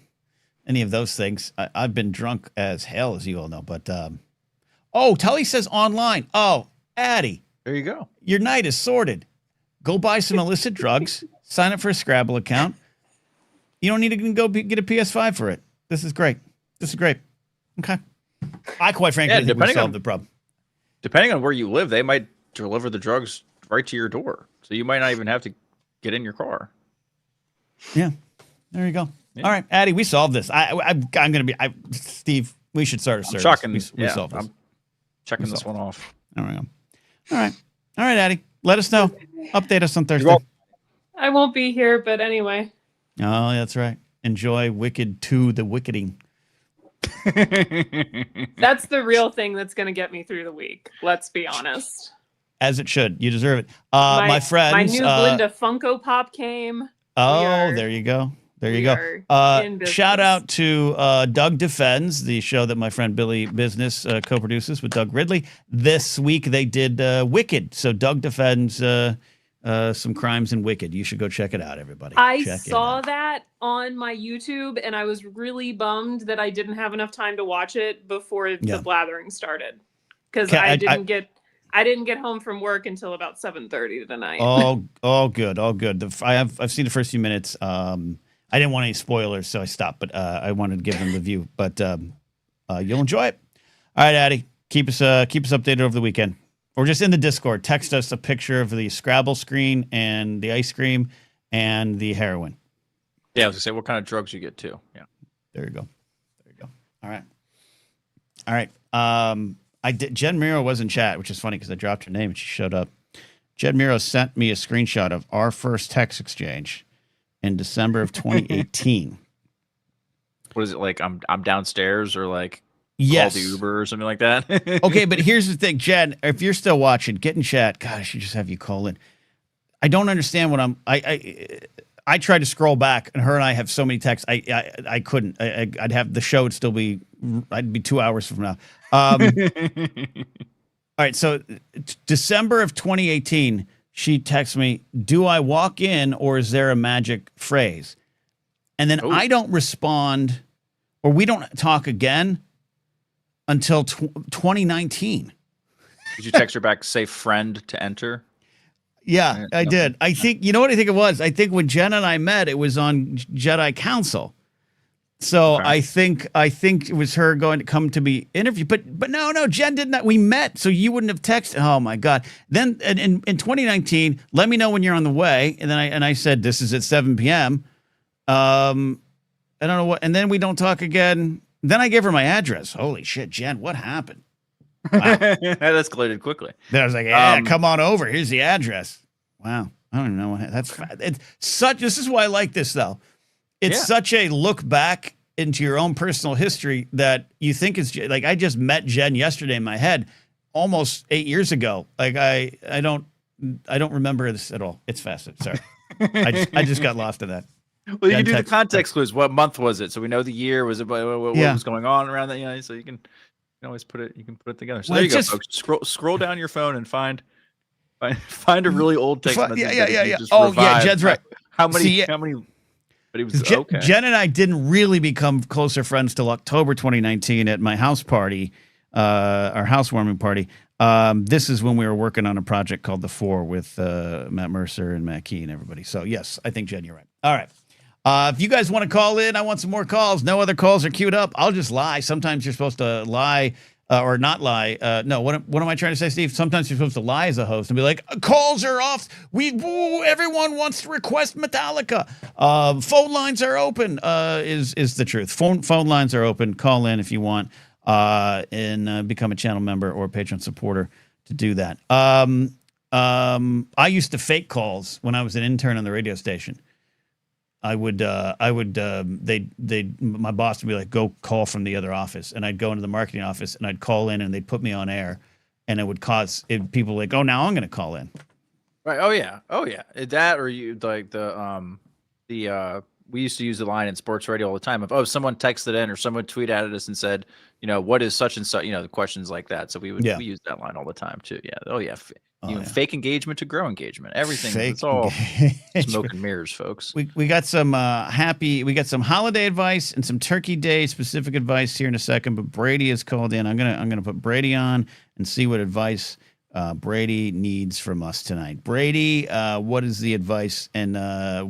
any of those things. I've been drunk as hell, as you all know. But Tully says online. Oh, Addie, there you go. Your night is sorted. Go buy some illicit drugs. Sign up for a Scrabble account. You don't need to go get a PS5 for it. This is great. Okay. I quite frankly think we solved the problem. Depending on where you live, they might deliver the drugs right to your door, so you might not even have to get in your car. Yeah, there you go. Yeah. All right, Addie, we solved this. I'm going to be Steve. We should start a service. We solved this. I'm checking this one off. There we go. All right, Addie. Let us know. Update us on Thursday. I won't be here, but anyway. Oh, that's right. Enjoy Wicked 2: The Wicketing. That's the real thing that's going to get me through the week. Let's be honest. As it should. You deserve it. My friends. My new Glinda Funko Pop came. Oh, there you go. There you go. Shout out to Doug Defends, the show that my friend Billy Business co-produces with Doug Ridley. This week they did Wicked. So Doug Defends some crimes in Wicked. You should go check it out, everybody. I saw that on my YouTube, and I was really bummed that I didn't have enough time to watch it before the Blathering started, because I didn't get home from work until about 7:30 tonight. All good. I've seen the first few minutes. I didn't want any spoilers, so I stopped. But I wanted to give them the view. But you'll enjoy it. All right, Addy, keep us updated over the weekend, or just in the Discord. Text us a picture of the Scrabble screen and the ice cream and the heroin. Yeah, I was gonna say what kind of drugs you get too. Yeah, there you go. All right. Jen Miro was in chat, which is funny because I dropped her name and she showed up. Jen Miro sent me a screenshot of our first text exchange in December of 2018. What is it like? I'm downstairs, or like yes, call the Uber or something like that. Okay, but here's the thing, Jen. If you're still watching, get in chat. God, I should just have you call in. I don't understand what I tried to scroll back, and her and I have so many texts. I couldn't. I'd have the show would still be. I'd be 2 hours from now. All right, so December of 2018, she texts me, "Do I walk in, or is there a magic phrase?" And then I don't respond, or we don't talk again until 2019. Did you text her back, say friend to enter? Yeah, I did. I think, you know what I think it was? I think when Jen and I met, it was on Jedi Council. So I think it was her going to come to be interviewed. But no, Jen did not. We met, so you wouldn't have texted. Oh my God. Then in 2019, let me know when you're on the way. And then I said, this is at 7 p.m. I don't know what. And then we don't talk again. Then I gave her my address. Holy shit, Jen, what happened? Wow. That escalated quickly. Then I was like, yeah, come on over. Here's the address. Wow. I don't even know what this is why I like this though. It's such a look back into your own personal history that you think is like, I just met Jen yesterday in my head almost 8 years ago. Like I don't remember this at all. It's fascinating. Sorry. I just got lost in that. Well, you can do the context clues. What month was it? So we know the year. Was it what was going on around that? You know, so you can always put it. You can put it together. So there you go, folks. Scroll down your phone and find a really old text message. Yeah. Oh yeah, Jen's right. How many? But it was okay. Jen and I didn't really become closer friends till October 2019 at my house party, our housewarming party. This is when we were working on a project called The Four with Matt Mercer and Matt Key and everybody. So yes, I think Jen, you're right. All right. If you guys want to call in, I want some more calls. No other calls are queued up. I'll just lie. Sometimes you're supposed to lie or not lie. No, what am I trying to say, Steve? Sometimes you're supposed to lie as a host and be like, calls are off. Everyone wants to request Metallica. Phone lines are open is the truth. Phone lines are open. Call in if you want and become a channel member or a Patreon supporter to do that. I used to fake calls when I was an intern on the radio station. My boss would be like, go call from the other office. And I'd go into the marketing office and I'd call in and they'd put me on air and it would cause people like, oh, now I'm going to call in. Right. Oh yeah. That, or you like we used to use the line in sports radio all the time of, someone texted in or someone tweeted at us and said, what is such and such, the questions like that. So we use that line all the time too. Yeah. Oh yeah. Fake engagement to grow engagement. Everything. It's all smoke and mirrors, folks. We got some holiday advice and some Turkey Day specific advice here in a second, but Brady is called in. I'm gonna put Brady on and see what advice Brady needs from us tonight. Brady, what is the advice and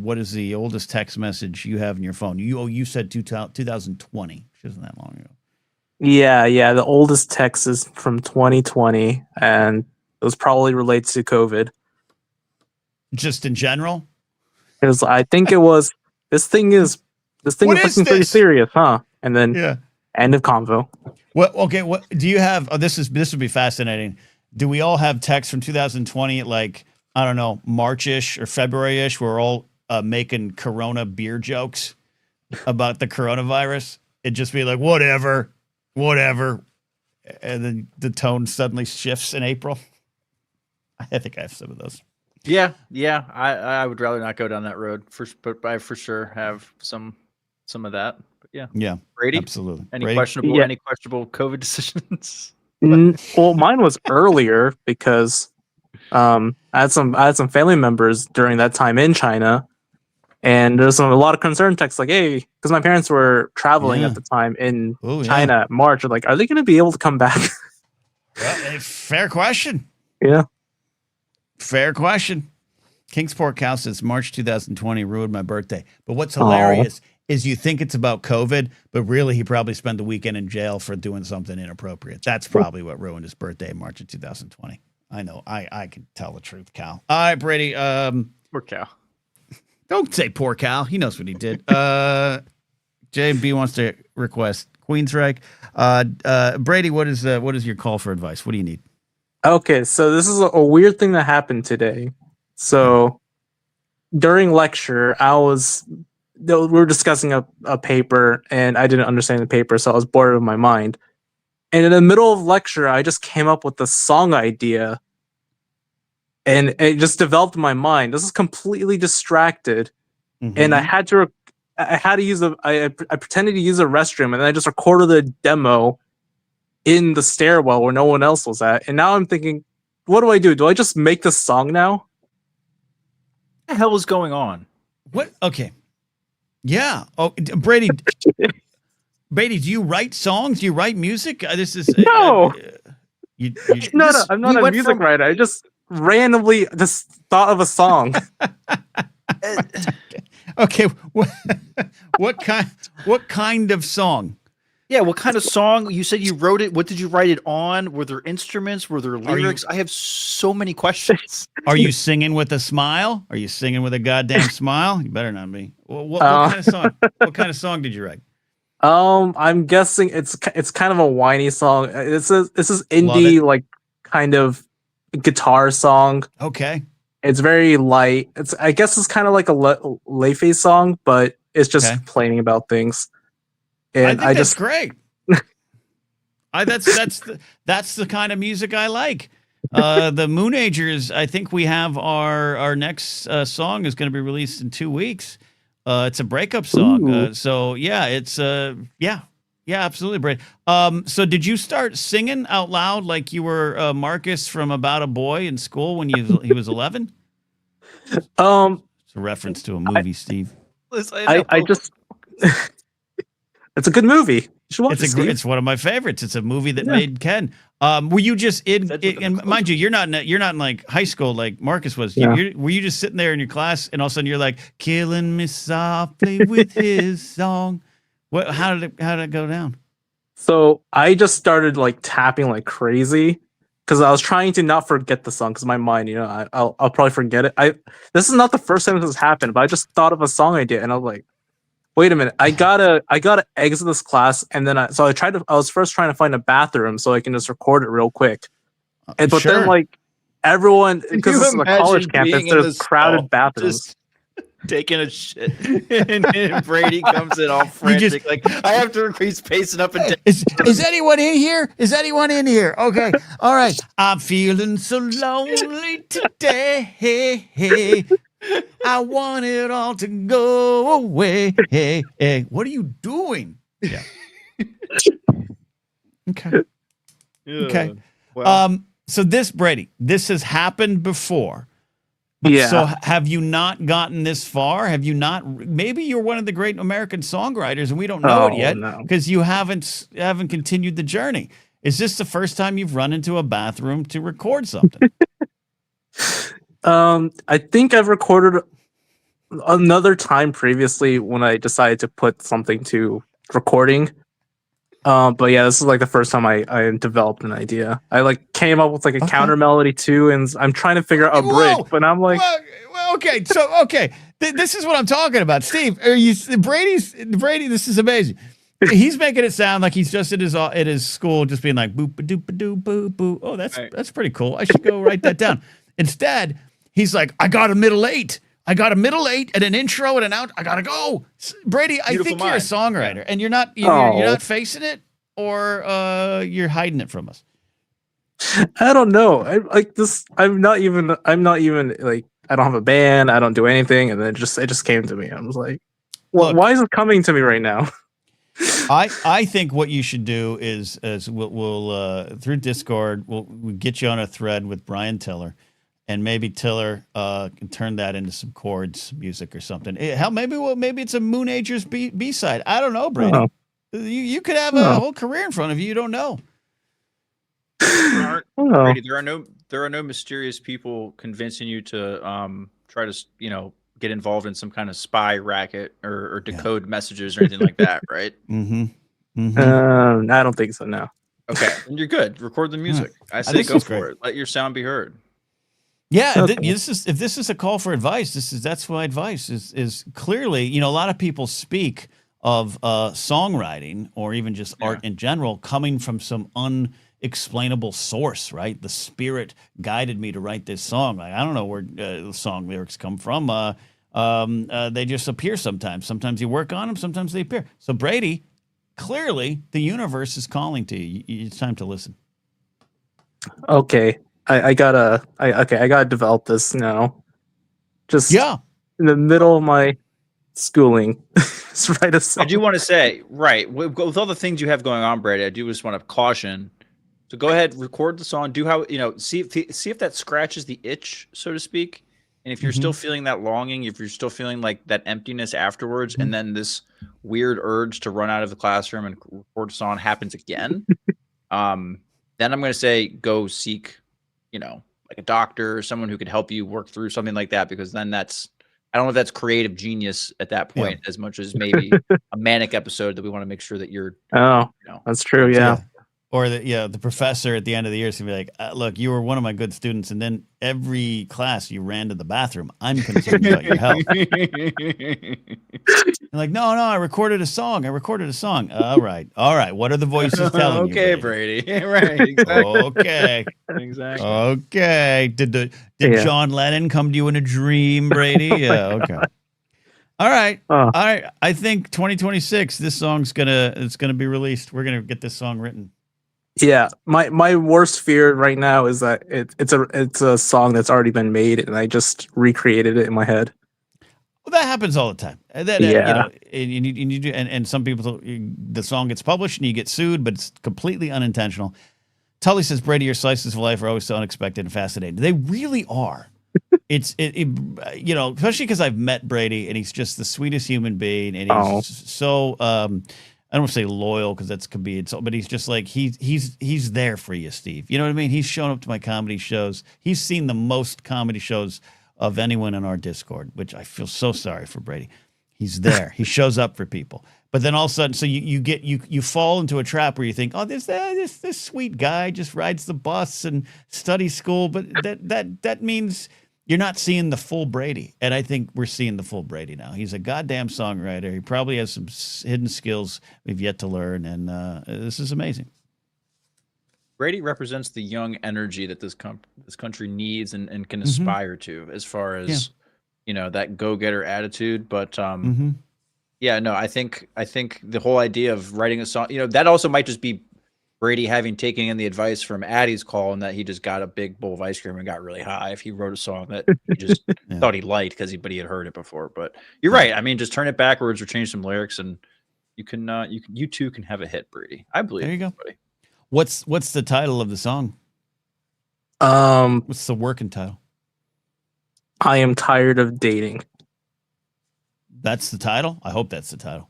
what is the oldest text message you have in your phone? You said 2020, which isn't that long ago. Yeah. The oldest text is from 2020, and it was probably related to COVID. Just in general? Because I think it was, this thing is looking pretty serious, huh? And then end of convo. Well, okay, what do you have? Oh, this would be fascinating. Do we all have texts from 2020 at like, I don't know, March-ish or February-ish? We're all making Corona beer jokes about the coronavirus. it'd just be like, whatever. And then the tone suddenly shifts in April. I think I have some of those. Yeah. I would rather not go down that road, but I for sure have some of that. But yeah. Brady, absolutely. Any questionable COVID decisions? Well, mine was earlier because I had some family members during that time in China, and there's a lot of concern texts like, hey, because my parents were traveling at the time in China at March. Like, are they going to be able to come back? Well, fair question. Yeah. Fair question. Kingsport Cow says March 2020 ruined my birthday. But what's hilarious is you think it's about COVID, but really he probably spent the weekend in jail for doing something inappropriate. That's probably what ruined his birthday in March of 2020. I know. I can tell the truth, Cal. All right, Brady. Poor Cal. Don't say poor Cal. He knows what he did. JB wants to request Queensryche. Brady, what is your call for advice? What do you need? Okay, so this is a weird thing that happened today. So during lecture, we were discussing a paper, and I didn't understand the paper, so I was bored of my mind. And in the middle of lecture, I just came up with a song idea, and it just developed in my mind. This is completely distracted, and I had to use I pretended to use a restroom, and then I just recorded the demo in the stairwell where no one else was at. And now I'm thinking, what do I do? Do I just make this song now? What the hell is going on? What? Okay. Yeah. Oh, Brady. Brady, do you write songs? Do you write music? This is no. I'm not a music from... writer. I just randomly just thought of a song. Okay. What kind of song? Yeah, what kind of song? You said you wrote it. What did you write it on? Were there instruments? Were there lyrics? I have so many questions. Are you singing with a smile? Are you singing with a goddamn smile? You better not be. What kind of song? What kind of song did you write? I'm guessing it's kind of a whiny song. This is indie, like kind of guitar song. Okay. It's very light. I guess it's kind of like a Leifei song, but it's just complaining about things. And I think that's great. That's the kind of music I like. The Moonagers, I think we have our next song is going to be released in 2 weeks. It's a breakup song. So yeah, it's yeah, absolutely, Brady. So did you start singing out loud like you were Marcus from About a Boy in school when he was 11? It's a reference to a movie, Steve. I just it's a good movie. You should watch it, it's one of my favorites. It's a movie that made Ken. Were you just and mind you, you're not in like high school like Marcus was. Were you just sitting there in your class and all of a sudden you're like killing me softly with his song? How did it go down? So I just started like tapping like crazy because I was trying to not forget the song because my mind, I'll probably forget it. This is not the first time this has happened, but I just thought of a song idea and I was like, wait a minute, I gotta exit this class, and then I was first trying to find a bathroom so I can just record it real quick. But then like everyone, because this is a college campus, there's crowded bathrooms. Taking a shit, and Brady comes in all frantic, like I have to. He's pacing up and down. Is anyone in here? Is anyone in here? Okay, all right. I'm feeling so lonely today. I want it all to go away. Hey, what are you doing? Yeah. Okay. Okay. Well. So Brady, this has happened before. Yeah. So have you not gotten this far? Have you not? Maybe you're one of the great American songwriters, and we don't know it yet because you haven't continued the journey. Is this the first time you've run into a bathroom to record something? I think I've recorded another time previously when I decided to put something to recording. But yeah, this is like the first time I developed an idea. I like came up with like a counter melody too, and I'm trying to figure out a bridge, but I'm like, okay. So this is what I'm talking about, Steve. Brady? This is amazing. He's making it sound like he's just at his school, just being like boop doop doop boo boo. Oh, that's pretty cool. I should go write that down. Instead, he's like, I got a middle 8. I got a middle 8 and an intro and an out. I gotta go, Brady. I Beautiful think you're a mind. songwriter, and you're not facing it, or you're hiding it from us. I don't know. I like this. I'm not even like, I don't have a band. I don't do anything, and then it just came to me. I was like, Look, why is it coming to me right now? I think what you should do is we'll through Discord we'll get you on a thread with Brian Tiller, and maybe Tiller can turn that into some chords music or something. Hell, maybe it's a Moon Agers B side. I don't know, Brady. Oh. You could have a whole career in front of you. You don't know. Brady, there are no mysterious people convincing you to try to get involved in some kind of spy racket or decode messages or anything like that, right? I don't think so. No. Okay, and you're good. Record the music. I say go for it. Let your sound be heard. Yeah, Okay. if this is a call for advice, that's my advice. Is clearly, a lot of people speak of songwriting or even just art in general coming from some unexplainable source, right? The spirit guided me to write this song. Like, I don't know where the song lyrics come from. They just appear sometimes. Sometimes you work on them. Sometimes they appear. So Brady, clearly the universe is calling to you. It's time to listen. Okay. I gotta develop this now. Just in the middle of my schooling. Just write a song. I do want to say, right, with all the things you have going on, Brady, I do just want to caution. So go ahead, record the song. Do how see if that scratches the itch, so to speak. And if you're still feeling that longing, if you're still feeling like that emptiness afterwards, and then this weird urge to run out of the classroom and record a song happens again, then I'm going to say go seek, like a doctor or someone who could help you work through something like that, because then I don't know if that's creative genius at that point as much as maybe a manic episode that we want to make sure that you're. Oh, that's true. Yeah. Or the professor at the end of the year is going to be like, look, you were one of my good students, and then every class you ran to the bathroom. I'm concerned about your health. Like, no, I recorded a song. All right. What are the voices telling you? Okay, Brady. Right. Exactly. Okay. Exactly. Okay. Did John Lennon come to you in a dream, Brady? Yeah. Okay. All right. All right. I think 2026, this song's it's gonna be released. We're gonna get this song written. Yeah, my worst fear right now is that it's a song that's already been made and I just recreated it in my head. Well, that happens all the time. And some people, the song gets published and you get sued, but it's completely unintentional. Tully says, Brady, your slices of life are always so unexpected and fascinating. They really are. Especially because I've met Brady and he's just the sweetest human being, and he's so I don't want to say loyal because that's could be but he's just like he's there for you, Steve. You know what I mean? He's shown up to my comedy shows. He's seen the most comedy shows of anyone in our Discord, which I feel so sorry for Brady. He's there. He shows up for people. But then all of a sudden, so you fall into a trap where you think, oh, this sweet guy just rides the bus and studies school, but that means you're not seeing the full Brady. And I think we're seeing the full Brady now. He's a goddamn songwriter. He probably has some hidden skills we've yet to learn. And this is amazing. Brady represents the young energy that this country needs and can aspire to, as far as, that go-getter attitude. But I think the whole idea of writing a song, that also might just be Brady having taken in the advice from Addie's call, and that he just got a big bowl of ice cream and got really high. If he wrote a song that he just thought he liked but he had heard it before. But you're right. I mean, just turn it backwards or change some lyrics, and you too can have a hit, Brady. I believe. There you go. Buddy. What's the title of the song? What's the working title? I am tired of dating. That's the title? I hope that's the title.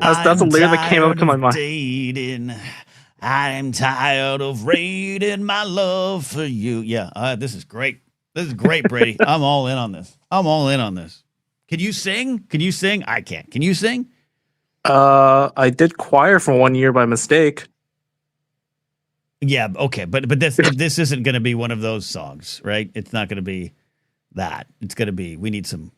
That's a lyric that came up to my mind. Dating. I'm tired of rating my love for you. Yeah, this is great. This is great, Brady. I'm all in on this. Can you sing? I can't. Can you sing? I did choir for 1 year by mistake. Yeah, okay, but this isn't going to be one of those songs, right? It's not going to be that. It's going to be. We need some.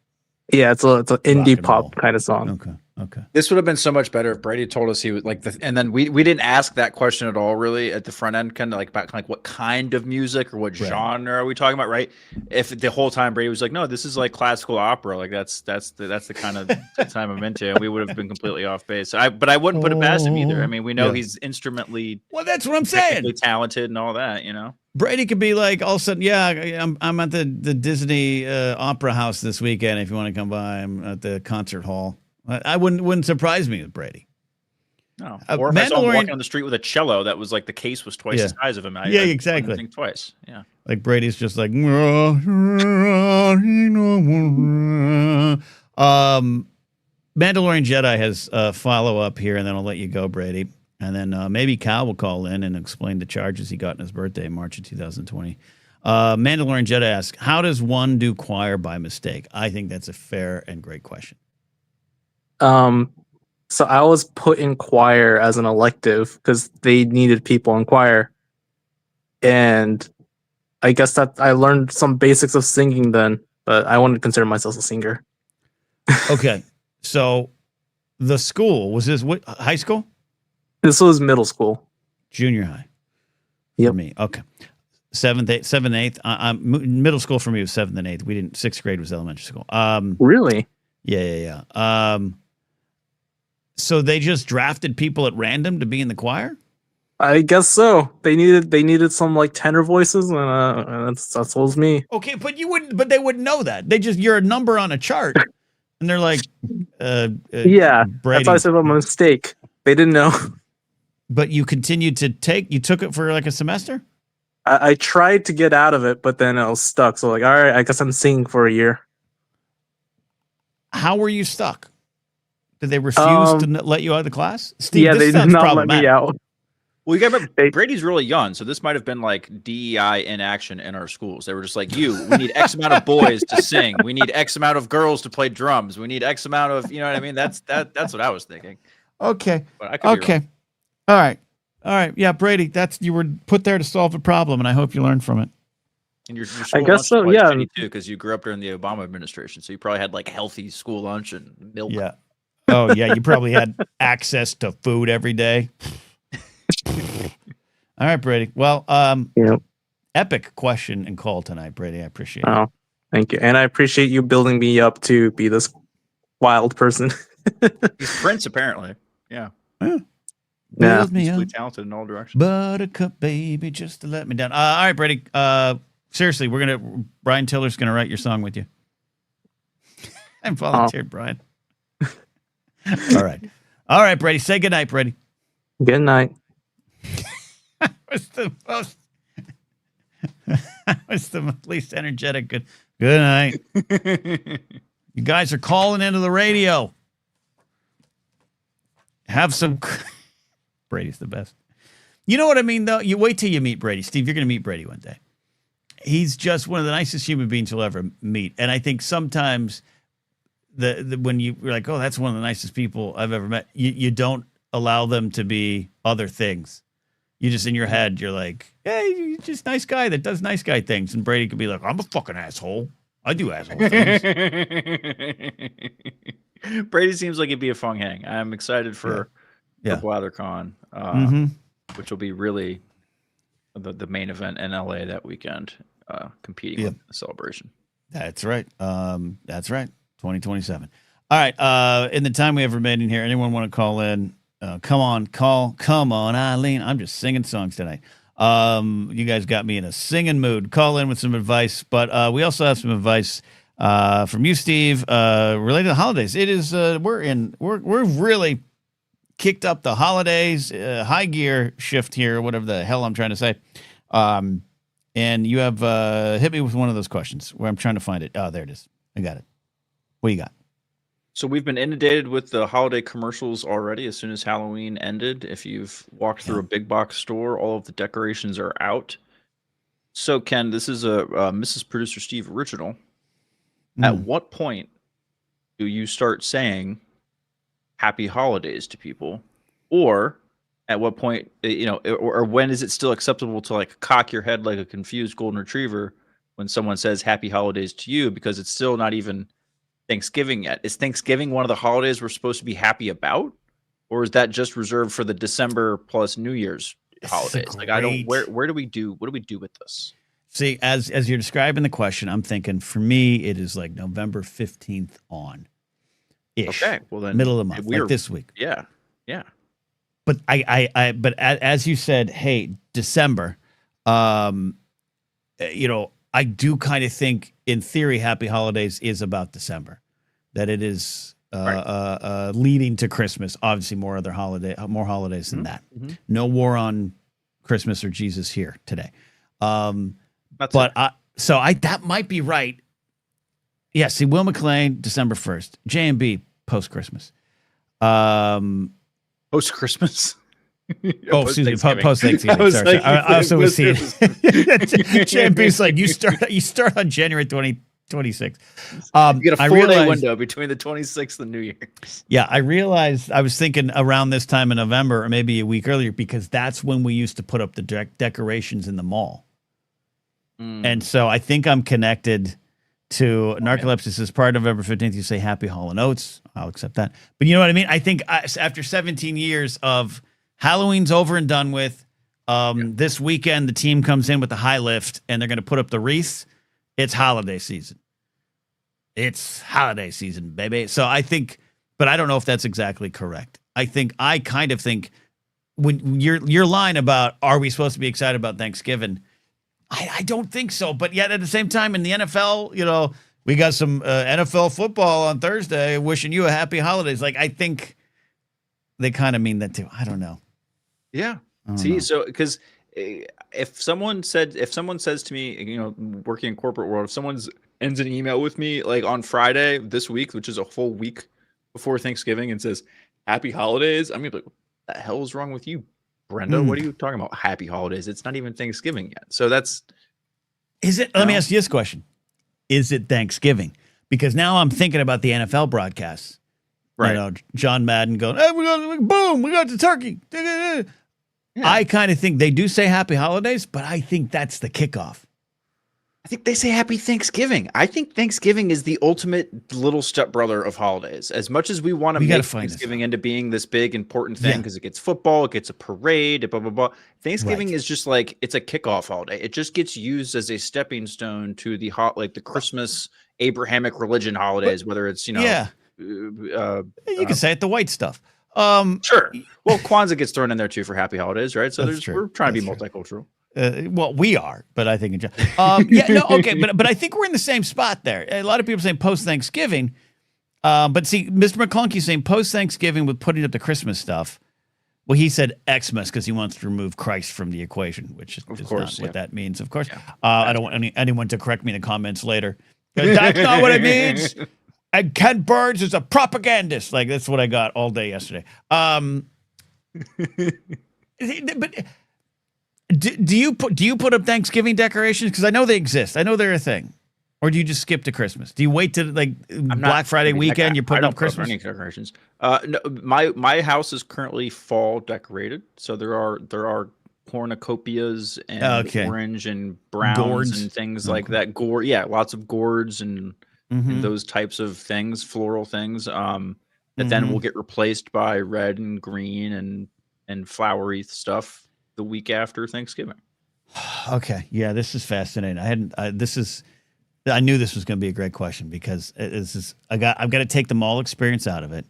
Yeah, it's an indie pop kind of song. Okay. Okay. This would have been so much better if Brady told us he was like and then we didn't ask that question at all really at the front end, kind of like about like what kind of music or what genre are we talking about, right? If the whole time Brady was like, no, this is like classical opera, like that's the kind of time I'm into, and we would have been completely off base. But I wouldn't put it past him either. I mean, we know he's instrumentally that's what I'm saying. Talented and all that, you know. Brady could be like, all of a sudden, yeah, I'm at the Disney Opera House this weekend. If you want to come by, I'm at the concert hall. I wouldn't surprise me with Brady. No, or if I saw him walking on the street with a cello that was like the case was twice the size of him. Exactly. Think twice. Yeah, like Brady's just like. Mandalorian Jedi has a follow up here, and then I'll let you go, Brady. And then maybe Cal will call in and explain the charges he got in his birthday in March of 2020. Mandalorian Jedi asks, how does one do choir by mistake? I think that's a fair and great question. So I was put in choir as an elective because they needed people in choir. And I guess that I learned some basics of singing then, but I wouldn't consider myself a singer. Okay. So the school, was this what, high school? This was middle school. Junior high. Yep. For me. Okay. 7th, 8th. Middle school for me was 7th and 8th. We didn't, 6th grade was elementary school. Really? Yeah. So they just drafted people at random to be in the choir? I guess so. They needed some like tenor voices, and that's what was me. Okay, but they wouldn't know that. You're a number on a chart, and they're like, yeah, Brady. that's why I said about my mistake. They didn't know. But you continued to you took it for like a semester? I tried to get out of it, but then I was stuck. So like, all right, I guess I'm singing for a year. How were you stuck? Did they refuse to let you out of the class? Steve, yeah, they did not let me out. Well, you got to remember, Brady's really young, so this might have been like DEI in action in our schools. They were just like, we need X amount of boys to sing. We need X amount of girls to play drums. We need X amount of, you know what I mean? That's what I was thinking. Okay. But I could be wrong. All right. Yeah, Brady, you were put there to solve a problem, and I hope you learned from it. And your school I guess so, lunch yeah. too, because you grew up during the Obama administration, so you probably had like healthy school lunch and milk. Yeah. Oh, yeah, you probably had access to food every day. All right, Brady. Well, epic question and call tonight, Brady. I appreciate it. Oh, thank you. And I appreciate you building me up to be this wild person. He's Prince, apparently. Yeah. Yeah. Me He's really up. talented in all directions. Buttercup, baby, just to let me down. All right, Brady. Seriously, Brian Tiller's going to write your song with you. I volunteered, Brian. All right, Brady. Say goodnight, Brady. Good night. That was the least energetic. Good night. You guys are calling into the radio. Have some. Brady's the best. You know what I mean, though? You wait till you meet Brady. Steve, you're going to meet Brady one day. He's just one of the nicest human beings you'll ever meet. And I think sometimes when you're like, oh, that's one of the nicest people I've ever met, you don't allow them to be other things. You just, in your head, you're like, hey, you're just a nice guy that does nice guy things. And Brady could be like, I'm a fucking asshole. I do asshole things. Brady seems like he'd be a fun hang. I'm excited for BlatherCon, which will be really the main event in LA that weekend, competing with the celebration. That's right. 2027. All right. In the time we have remaining here, anyone want to call in? Come on, Eileen. I'm just singing songs tonight. You guys got me in a singing mood. Call in with some advice, but we also have some advice from you, Steve, related to the holidays. It is we're really kicked up the holidays, high gear shift here, whatever the hell I'm trying to say. And you have hit me with one of those questions where I'm trying to find it. Oh, there it is. I got it. What do you got? So we've been inundated with the holiday commercials already. As soon as Halloween ended, if you've walked through a big box store, all of the decorations are out. So Ken, this is a Mrs. Producer Steve original. At what point do you start saying happy holidays to people? Or at what point, or when is it still acceptable to like cock your head like a confused golden retriever when someone says happy holidays to you, because it's still not even Thanksgiving yet. Is Thanksgiving one of the holidays we're supposed to be happy about, or is that just reserved for the December plus New Year's holidays? Like, I don't. Where do we do? What do we do with this? See, as you're describing the question, I'm thinking for me it is like November 15th on. Ish. Okay, well then middle of the month, like this week. Yeah. But but as you said, hey, December, you know, I do kind of think, in theory, Happy Holidays is about December, that it is leading to Christmas. Obviously, more holidays than that. Mm-hmm. No war on Christmas or Jesus here today. That might be right. Yeah, see, Will McLean, December 1st. J&B, post-Christmas. Post-Christmas? Excuse me, post-Thanksgiving. Sorry. I also was seeing J&B's like, you start on January 26th. You get a 4-day window between the 26th and New Year's. Yeah, I realized I was thinking around this time in November or maybe a week earlier, because that's when we used to put up the decorations in the mall. And so I think I'm connected to narcolepsis. As part of November 15th, you say Happy Hall & Oates. I'll accept that. But you know what I mean? I think after 17 years of Halloween's over and done with, this weekend the team comes in with the high lift and they're going to put up the wreaths. It's holiday season. It's holiday season, baby. So I think, but I don't know if that's exactly correct. I kind of think when your line about, are we supposed to be excited about Thanksgiving? I don't think so, but yet at the same time in the NFL, you know, we got some NFL football on Thursday. Wishing you a happy holidays. Like, I think they kind of mean that too. I don't know. Yeah. See, so because if someone says to me, you know, working in corporate world, if someone ends an email with me like on Friday this week, which is a full week before Thanksgiving, and says happy holidays, I'm gonna be like, what the hell is wrong with you, Brenda? What are you talking about? Happy holidays. It's not even Thanksgiving yet. So is it? Let me ask you this question. Is it Thanksgiving? Because now I'm thinking about the NFL broadcasts. Right. You know, John Madden going, hey, we got the turkey. Yeah. I kind of think they do say happy holidays, but I think that's the kickoff. I think they say happy Thanksgiving. I think Thanksgiving is the ultimate little stepbrother of holidays. As much as we want to make Thanksgiving into being this big, important thing, because it gets football, it gets a parade, blah, blah, blah. Thanksgiving is just like, it's a kickoff holiday. It just gets used as a stepping stone to the the Christmas Abrahamic religion holidays, whether it's, you know, you can say it, the white stuff. Sure. Well, Kwanzaa gets thrown in there too for happy holidays, right? So we're trying to be multicultural. Well, we are, but I think in general, okay, but I think we're in the same spot there. A lot of people saying post Thanksgiving, but see, Mr. McClunky saying post Thanksgiving with putting up the Christmas stuff. Well, he said Xmas because he wants to remove Christ from the equation, which is not what that means. Of course, I don't want anyone to correct me in the comments later. That's not what it means. And Ken Burns is a propagandist. Like, that's what I got all day yesterday. But do you put up Thanksgiving decorations? Because I know they exist. I know they're a thing. Or do you just skip to Christmas? Do you wait to Black Friday weekend? You're putting up Christmas decorations. No, my house is currently fall decorated, so there are cornucopias and orange and browns and things like that. Lots of gourds and those types of things, floral things. That then will get replaced by red and green and flowery stuff the week after Thanksgiving. Okay, yeah, this is fascinating. I knew this was going to be a great question because I've got to take the mall experience out of it,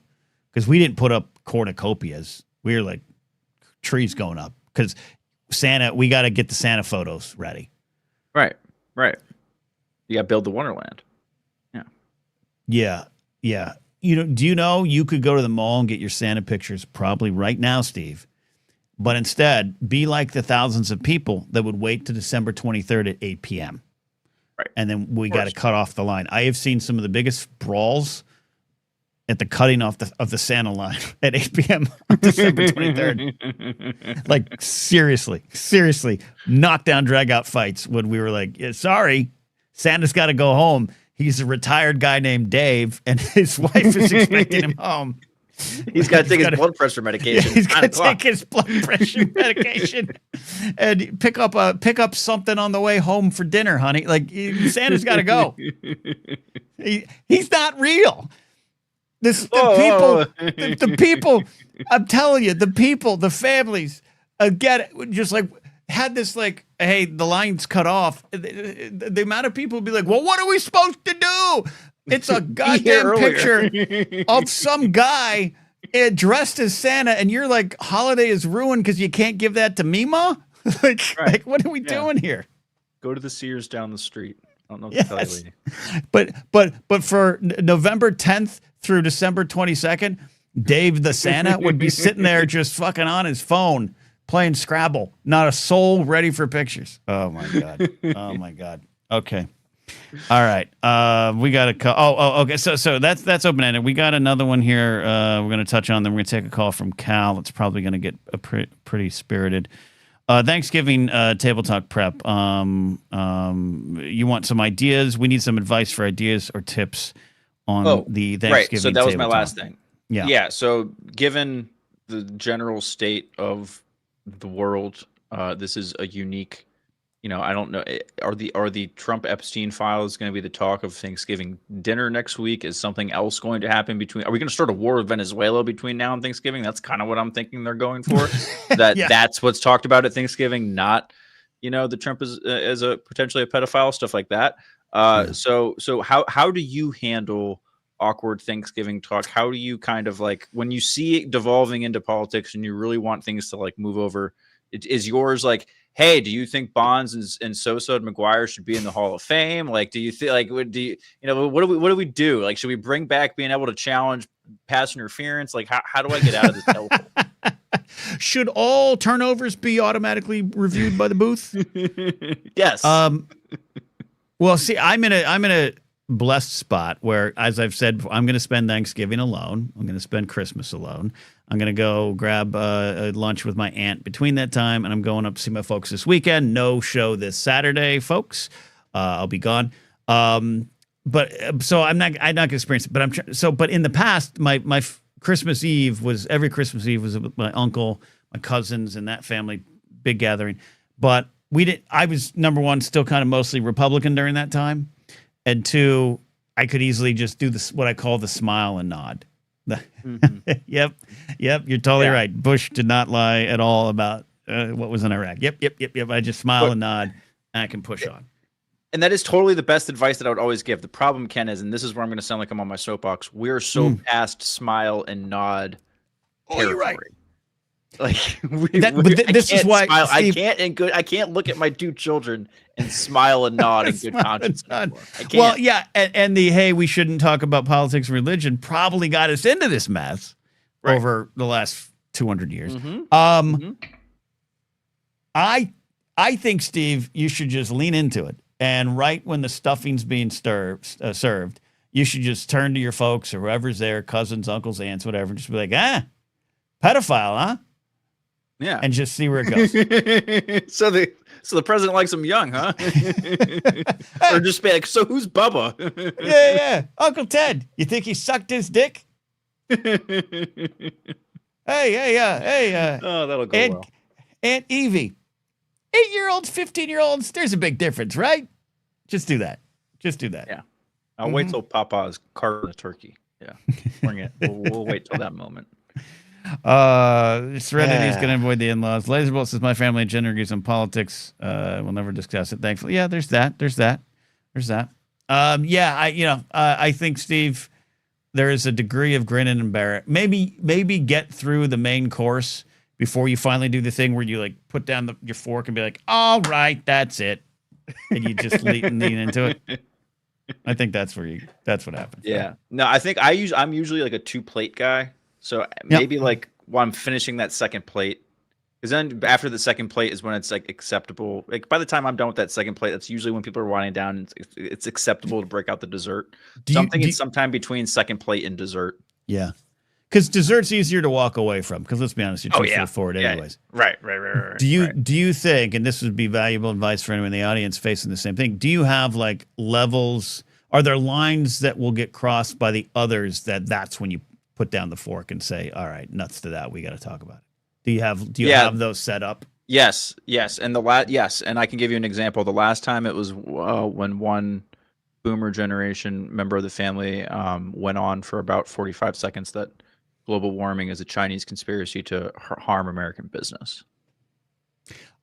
because we didn't put up cornucopias. We were like trees going up because Santa. We got to get the Santa photos ready. Right. You got to build the Wonderland. Yeah. Do you know you could go to the mall and get your Santa pictures probably right now, Steve? But instead, be like the thousands of people that would wait to December 23rd at 8 p.m. Right. And then we got to cut off the line. I have seen some of the biggest brawls at the cutting off of the Santa line at 8 p.m. on December 23rd. Like, seriously, knockdown, drag out fights when we were like, sorry, Santa's got to go home. He's a retired guy named Dave, and his wife is expecting him home. He's got to take his blood pressure medication. He's got to take his blood pressure medication and pick up something on the way home for dinner, honey. Like Santa's got to go. He's not real. The people. I'm telling you, the families get it. Just like had this like, hey, the line's cut off. The amount of people would be like, well, what are we supposed to do? It's a goddamn picture of some guy dressed as Santa, and you're like, holiday is ruined because you can't give that to Mima? like, what are we doing here? Go to the Sears down the street. I don't know what to tell you, lady. But for November 10th through December 22nd, Dave the Santa would be sitting there just fucking on his phone playing Scrabble. Not a soul ready for pictures. Oh my God. Oh my God. Okay. All right. We got to okay. So that's open ended. We got another one here. We're going to touch on. Then we're going to take a call from Cal. It's probably going to get pretty spirited. Thanksgiving table talk prep. You want some ideas? We need some advice for ideas or tips on the Thanksgiving. Right. So that was my tabletop. last thing. Yeah. Yeah. So given the general state of the world, this is a unique. I don't know. Are the Trump Epstein files going to be the talk of Thanksgiving dinner next week? Is something else going to happen between? Are we going to start a war with Venezuela between now and Thanksgiving? That's kind of what I'm thinking they're going for. That's what's talked about at Thanksgiving, not the Trump is as a potentially a pedophile, stuff like that. So how do you handle awkward Thanksgiving talk? How do you kind of like when you see it devolving into politics and you really want things to like move over? Is yours like, hey, do you think Bonds and Sosa and McGuire should be in the Hall of Fame? Like, do you think like what do we do? Like, should we bring back being able to challenge pass interference? Like, how do I get out of this hellhole? Should all turnovers be automatically reviewed by the booth? Yes. Well, see, I'm in a blessed spot where, as I've said, I'm going to spend Thanksgiving alone. I'm going to spend Christmas alone. I'm going to go grab a lunch with my aunt between that time, and I'm going up to see my folks this weekend. No show this Saturday, folks. I'll be gone. But so I'm not going to experience it. But but in the past, my Christmas Eve was every Christmas Eve was with my uncle, my cousins, and that family, big gathering. But we didn't. I was number one, still kind of mostly Republican during that time, and two, I could easily just do this what I call the smile and nod. Mm-hmm. Yep. You're totally right. Bush did not lie at all about what was in Iraq. Yep. I just smile and nod, and I can push on. And that is totally the best advice that I would always give. The problem, Ken, is, and this is where I'm going to sound like I'm on my soapbox. We're so past smile and nod territory. You're right. Like this is why smile. Steve, I can't look at my two children and smile and nod in good conscience anymore. I can't. Well, yeah, and the hey, we shouldn't talk about politics and religion probably got us into this mess over the last 200 years. I think, Steve, you should just lean into it, and right when the stuffing's being served, you should just turn to your folks or whoever's there, cousins, uncles, aunts, whatever, and just be like, pedophile, huh? Yeah, and just see where it goes. So the president likes him young, huh? Or just be like, so who's Bubba? Yeah. Uncle Ted, you think he sucked his dick? Hey. Oh, that'll go well. Aunt Evie, 8-year-olds, 15-year-olds. There's a big difference, right? Just do that. Yeah. I'll wait till Papa's carving a turkey. Yeah, bring it. We'll wait till that moment. Serenity is going to avoid the in-laws. Laserbolt says my family and gender agrees on politics. We'll never discuss it. Thankfully, yeah. There's that. I think, Steve, there is a degree of grin and embarrass. Maybe get through the main course before you finally do the thing where you like put down your fork and be like, all right, that's it, and you just lean into it. I think that's what happens. Yeah. Right? No, I think I'm usually like a 2-plate guy. So maybe like while I'm finishing that second plate, because then after the second plate is when it's like acceptable. Like by the time I'm done with that second plate, that's usually when people are winding down. And it's acceptable to break out the dessert. Sometime between second plate and dessert. Yeah, because dessert's easier to walk away from. Because let's be honest, you're too full for it anyways. Right. Do you think, and this would be valuable advice for anyone in the audience facing the same thing? Do you have like levels? Are there lines that will get crossed by the others that's when you put down the fork and say, all right, nuts to that. We got to talk about it. Do you have those set up? Yes. And and I can give you an example. The last time it was when one boomer generation member of the family went on for about 45 seconds that global warming is a Chinese conspiracy to harm American business.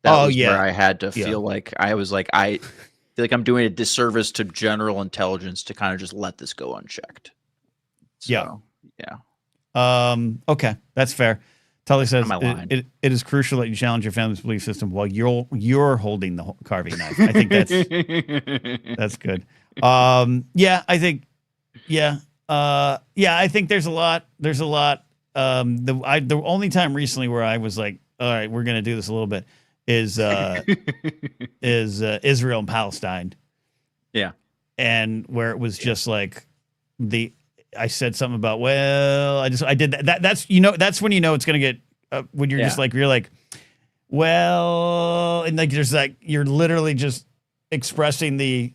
That was where I had to feel like I feel like I'm doing a disservice to general intelligence to kind of just let this go unchecked. So, okay, that's fair. Tully says it is crucial that you challenge your family's belief system while you're holding the carving knife. I think that's good. I think there's a lot. The only time recently where I was like, all right, we're gonna do this a little bit is Israel and Palestine. Yeah. And where it was just like I said something about, I did that. That's when it's going to get, when you're just like, you're like, and like, there's like, you're literally just expressing the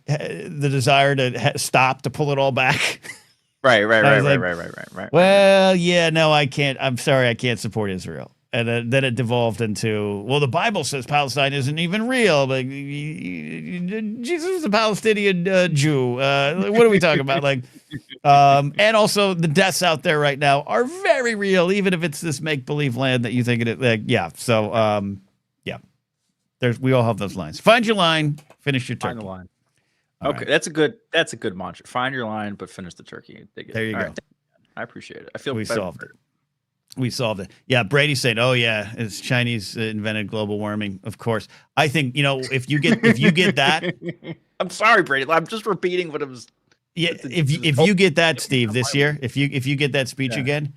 desire to stop, to pull it all back. Right. Well, yeah, no, I can't. I'm sorry. I can't support Israel. And then it devolved into, well, the Bible says Palestine isn't even real. But Jesus was a Palestinian Jew. What are we talking about? Like, and also the deaths out there right now are very real, even if it's this make-believe land that you think it is. Like, yeah. So, we all have those lines. Find your line. Finish your turkey. Find the line. Okay, right. That's a good mantra. Find your line, but finish the turkey. There you go. Right. I appreciate it. I feel we solved it. We solved it. Yeah, Brady's saying, "Oh yeah, it's Chinese invented global warming." Of course, I think if you get that, I'm sorry, Brady. I'm just repeating what it was. Yeah, if you get that, Steve, this year, if you get that speech again,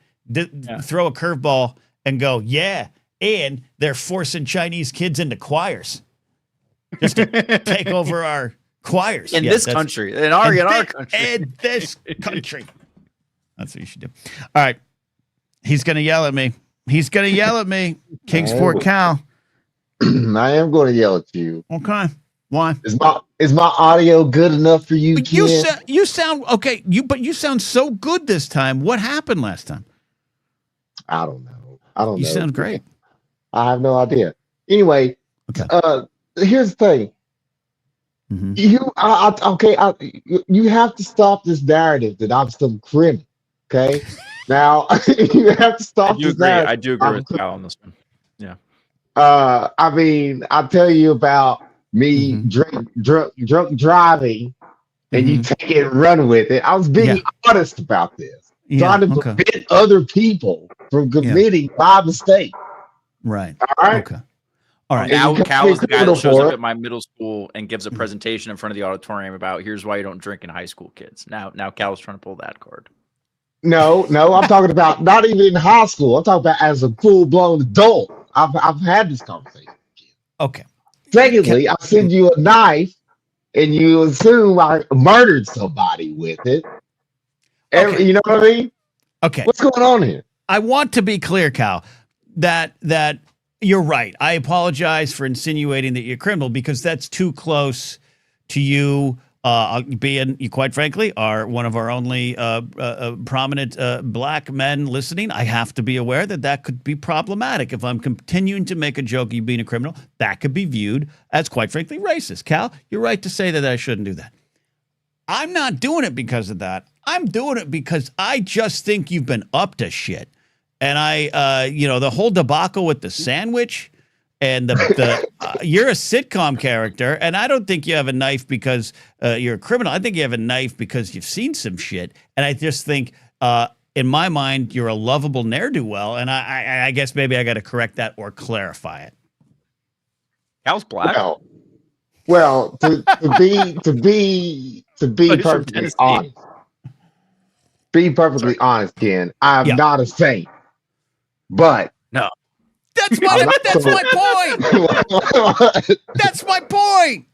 throw a curveball and go, and they're forcing Chinese kids into choirs just to take over our choirs in this country, in our country, in this country. That's what you should do. All right. He's going to yell at me. Kingsport Cal. I am going to yell at you. Okay. Why? Is my audio good enough for you? You sound okay. You sound so good this time. What happened last time? I don't know. You sound great. I have no idea. Anyway, here's the thing. Mm-hmm. You have to stop this narrative that I'm some criminal. Okay. Now you have to stop. I do agree with Cal on this one. Yeah. I mean, I'll tell you about me drunk driving, and you take it and run with it. I was being honest about this, trying to prevent other people from committing my mistake. Right. All right. Okay. All right. Now Cal is the guy that shows up at my middle school and gives a presentation in front of the auditorium about here's why you don't drink in high school, kids. Now Cal's trying to pull that card. No, I'm talking about not even in high school. I'm talking about as a full-blown adult. I've had this conversation. Okay. Secondly, I send you a knife, and you assume I murdered somebody with it. Okay. You know what I mean? Okay. What's going on here? I want to be clear, Cal, that you're right. I apologize for insinuating that you're a criminal because that's too close to you. Being, quite frankly, are one of our only prominent black men listening, I have to be aware that could be problematic. If I'm continuing to make a joke of you being a criminal, that could be viewed as, quite frankly, racist. Cal, you're right to say that I shouldn't do that. I'm not doing it because of that. I'm doing it because I just think you've been up to shit. And the whole debacle with the sandwich and you're a sitcom character, and I don't think you have a knife because you're a criminal. I think you have a knife because you've seen some shit. And I just think, in my mind, you're a lovable ne'er-do-well, and I guess maybe I got to correct that or clarify it. Cal's black. Well, to be perfectly honest. Be perfectly honest, Ken. I'm not a saint, but no. That's my point. That's my point.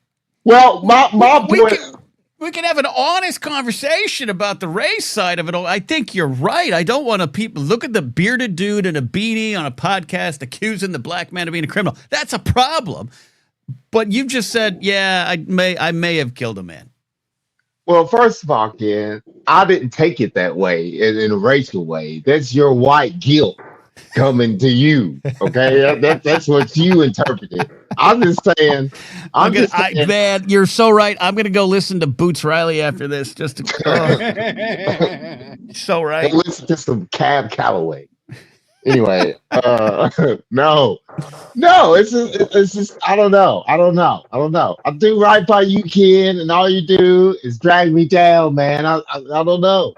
Well, my point. We can have an honest conversation about the race side of it all. I think you're right. I don't want to look at the bearded dude in a beanie on a podcast accusing the black man of being a criminal. That's a problem. But you've just said, I may have killed a man. Well, first of all, Ken, I didn't take it that way in a racial way. That's your white guilt coming to you. Okay, that's what you interpreted. I'm just saying. I'm just saying. Man, you're so right. I'm gonna go listen to Boots Riley after this. Just to, so right. Go listen to some Cab Calloway. Anyway, no, it's just I don't know. I do right by you, Ken, and all you do is drag me down, man. I don't know.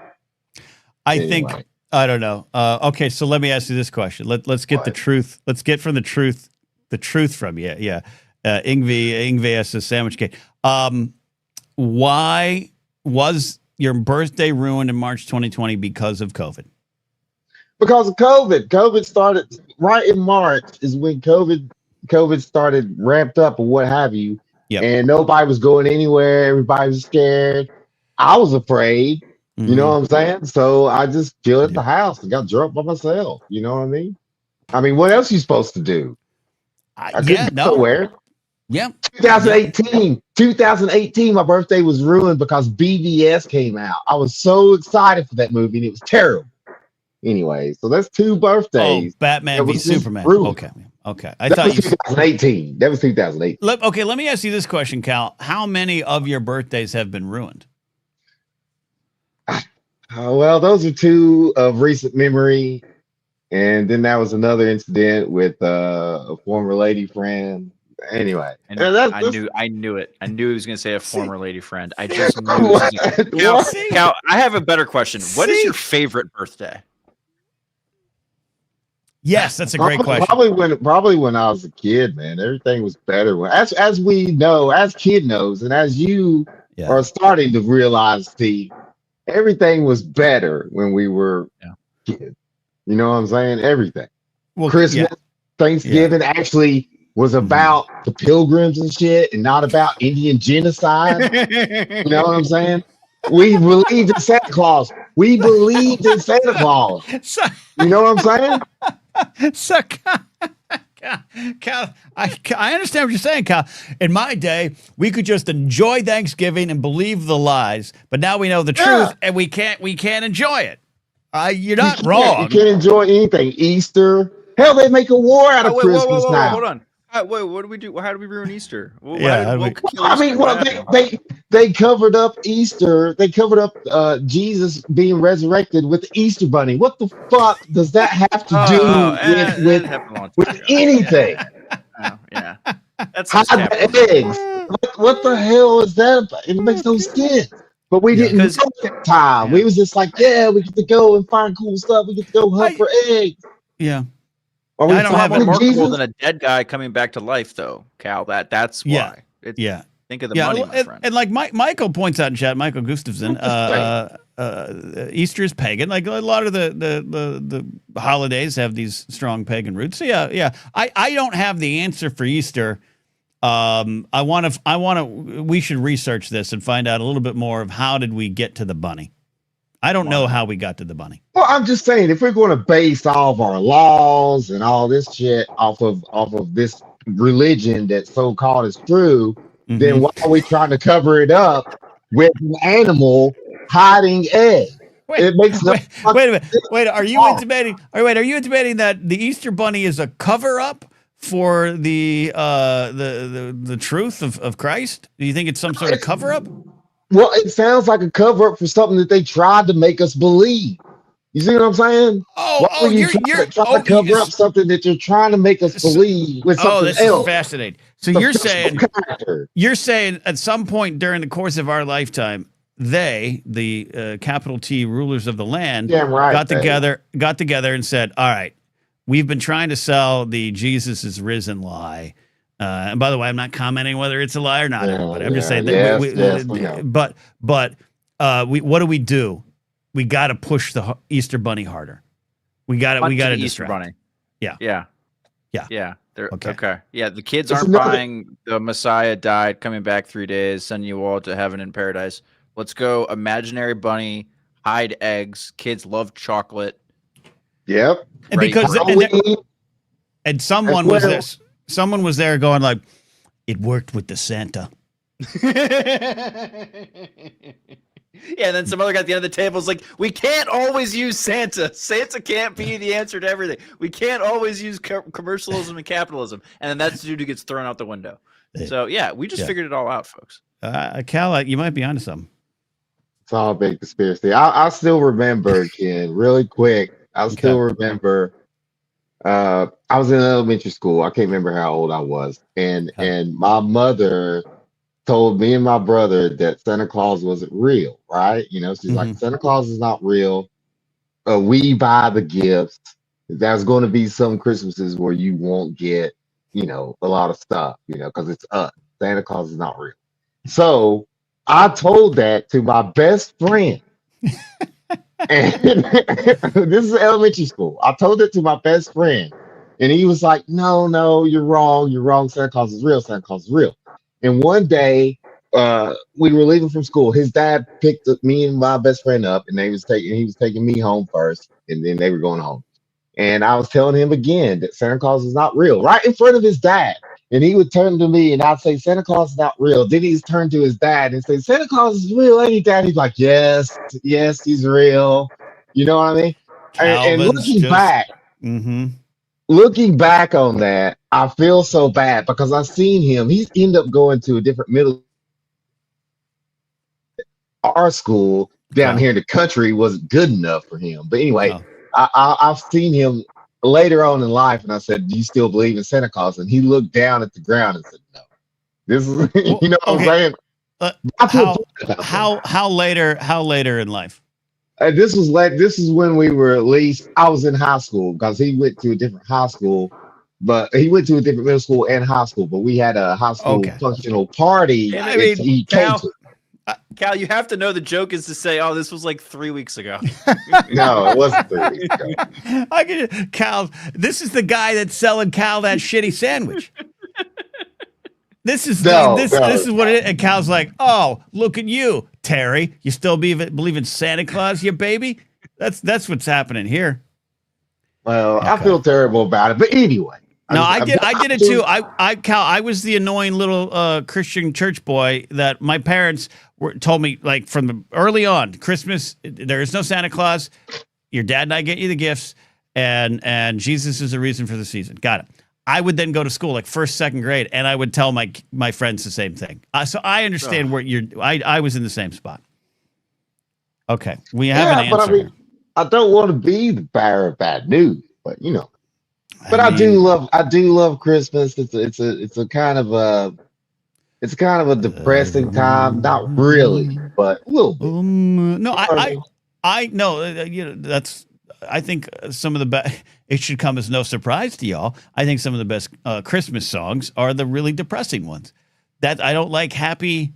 I think I don't know. Okay, so let me ask you this question. Let's get the truth. Let's get from the truth from you. Yeah. Ingve asks the sandwich cake. Why was your birthday ruined in March 2020 because of COVID? Because of COVID. COVID started right in March is when COVID started ramped up or what have you. Yep. And nobody was going anywhere. Everybody was scared. I was afraid. Mm-hmm. You know what I'm saying? So I just chilled at the house and got drunk by myself. You know what I mean? What else are you supposed to do? I couldn't go nowhere. Yeah. 2018, my birthday was ruined because BVS came out. I was so excited for that movie and it was terrible. Anyway, so that's 2 birthdays. Oh, Batman v Superman. Okay. I thought 2018. That was 2008. Okay, let me ask you this question, Cal. How many of your birthdays have been ruined? Well, those are 2 of recent memory. And then that was another incident with a former lady friend. Anyway, and I knew it. I knew he was going to say a former lady friend. I just knew. Cal, I have a better question. What is your favorite birthday? Yes, that's a great question. Probably when I was a kid, man. Everything was better. As we know, as kid knows, and as you are starting to realize, Steve, everything was better when we were kids. You know what I'm saying? Everything. Well, Christmas, Thanksgiving actually was about the pilgrims and shit and not about Indian genocide. You know what I'm saying? We believed in Santa Claus. You know what I'm saying? So, Cal, I understand what you're saying, Cal. In my day, we could just enjoy Thanksgiving and believe the lies, but now we know the truth and we can't enjoy it. You're not wrong. You can't enjoy anything. Easter. Hell, they make a war out of Christmas now. Hold on. Wait, what do we do? How do we ruin Easter? They covered up Easter. They covered up Jesus being resurrected with the Easter bunny. What the fuck does that have to do with anything? Yeah. That's eggs. What the hell is that about? It makes no sense. But we didn't know at that time. We was just like, we get to go and find cool stuff. We get to go hunt for eggs. Yeah. I don't have more remarkable than a dead guy coming back to life, though, Cal. That's why. Think of the money, my friend. And like Michael points out in chat, Michael Gustafson, Easter is pagan. Like a lot of the holidays have these strong pagan roots. So I don't have the answer for Easter. We should research this and find out a little bit more of how did we get to the bunny. I don't know how we got to the bunny. Well, I'm just saying, if we're going to base all of our laws and all this shit off of this religion that so-called is true, then why are we trying to cover it up with an animal hiding eggs? It makes wait a minute. Wait, are you intimating that the Easter bunny is a cover-up for the truth of Christ? Do you think it's some sort of cover-up? Well, it sounds like a cover-up for something that they tried to make us believe. You see what I'm saying? You're trying to cover up something that you're trying to make us believe with something else. This is fascinating. So you're saying at some point during the course of our lifetime, the capital T rulers of the land, got together and said, "All right, we've been trying to sell the Jesus is risen lie." And by the way, I'm not commenting whether it's a lie or not. I'm just saying that. But what do? We got to push the Easter bunny harder. We got to Easter bunny. Yeah. Okay. Yeah, the kids aren't buying the Messiah died, coming back 3 days, sending you all to heaven and paradise. Let's go imaginary bunny, hide eggs. Kids love chocolate. Yep. And because someone was there going like, it worked with the Santa. Yeah, and then some other guy at the end of the table is like, we can't always use Santa. Santa can't be the answer to everything. We can't always use commercialism and capitalism. And then that's the dude who gets thrown out the window. So, yeah, we just figured it all out, folks. Cal, you might be onto something. It's all a big conspiracy. I still remember, Ken, really quick. I still remember I was in elementary school. I can't remember how old I was. And my mother told me and my brother that Santa Claus wasn't real, right? You know, she's like, Santa Claus is not real. We buy the gifts. There's going to be some Christmases where you won't get, you know, a lot of stuff, you know, because it's us. Santa Claus is not real. So I told that to my best friend. And this is elementary school. I told it to my best friend. And he was like, no, you're wrong. You're wrong. Santa Claus is real. Santa Claus is real. And one day, we were leaving from school. His dad picked up me and my best friend up, and he was taking me home first, and then they were going home. And I was telling him again that Santa Claus is not real, right in front of his dad. And he would turn to me, and I'd say, Santa Claus is not real. Then he'd turn to his dad and say, Santa Claus is real, ain't he, Dad? He's like, yes, he's real. You know what I mean? And looking back, looking back on that, I feel so bad because I've seen him. He's ended up going to a different middle. Our school down here in the country wasn't good enough for him. But anyway, I've seen him later on in life, and I said, do you still believe in Santa Claus? And he looked down at the ground and said, no. This is, you know what I'm saying? How later in life? This is when we were I was in high school because he went to a different high school, but he went to a different middle school and high school, but we had a high school functional party. I mean, he came to. Cal, you have to know the joke is to say, oh, this was like 3 weeks ago. No, it wasn't 3 weeks ago. Cal, this is the guy that's selling Cal that shitty sandwich. This is what it is. And Cal's like, oh, look at you, Terry. You still believe in Santa Claus, you baby? That's what's happening here. Well, I feel terrible about it, but anyway. No, I did it too. Cal, I was the annoying little Christian church boy that my parents told me, like, from early on, Christmas, there is no Santa Claus. Your dad and I get you the gifts, and Jesus is the reason for the season. Got it. I would then go to school, like first, second grade, and I would tell my friends the same thing. So I understand where I was in the same spot. Okay, we have an answer. But I mean, I don't want to be the bearer of bad news, but you know. But I do love Christmas. It's a kind of a depressing time. Not really, but a little bit. No, I know. You know, that's. I think some of the best. It should come as no surprise to y'all. I think some of the best Christmas songs are the really depressing ones. That I don't like happy,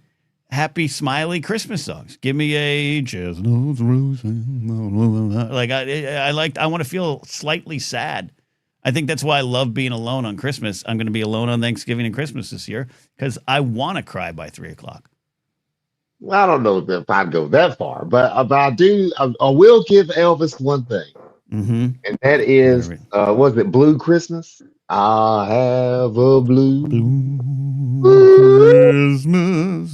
smiley Christmas songs. Give me a chestnuts roasting. Like I want to feel slightly sad. I think that's why I love being alone on Christmas. I'm going to be alone on Thanksgiving and Christmas this year because I want to cry by 3:00. Well, I don't know if I'd go that far, but I do. I will give Elvis one thing, and that is, was it Blue Christmas? I have a blue Christmas.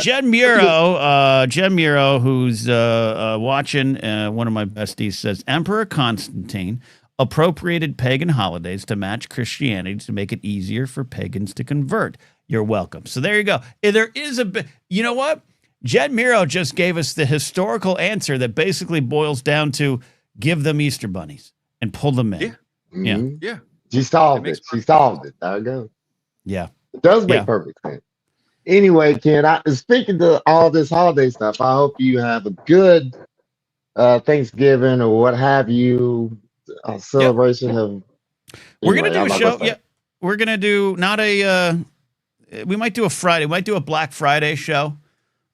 Jen Muro, who's watching, one of my besties, says Emperor Constantine appropriated pagan holidays to match Christianity to make it easier for pagans to convert. You're welcome. So there you go. There is a bit, you know what? Jed Miro just gave us the historical answer that basically boils down to give them Easter bunnies and pull them in. Yeah. Yeah. She solved it. She solved it. There you go. Yeah. It does make perfect sense. Anyway, Ken, speaking to all this holiday stuff, I hope you have a good Thanksgiving or what have you. A celebration of. We're gonna do a show. Yeah, we're gonna do not a. We might do a Friday. We might do a Black Friday show.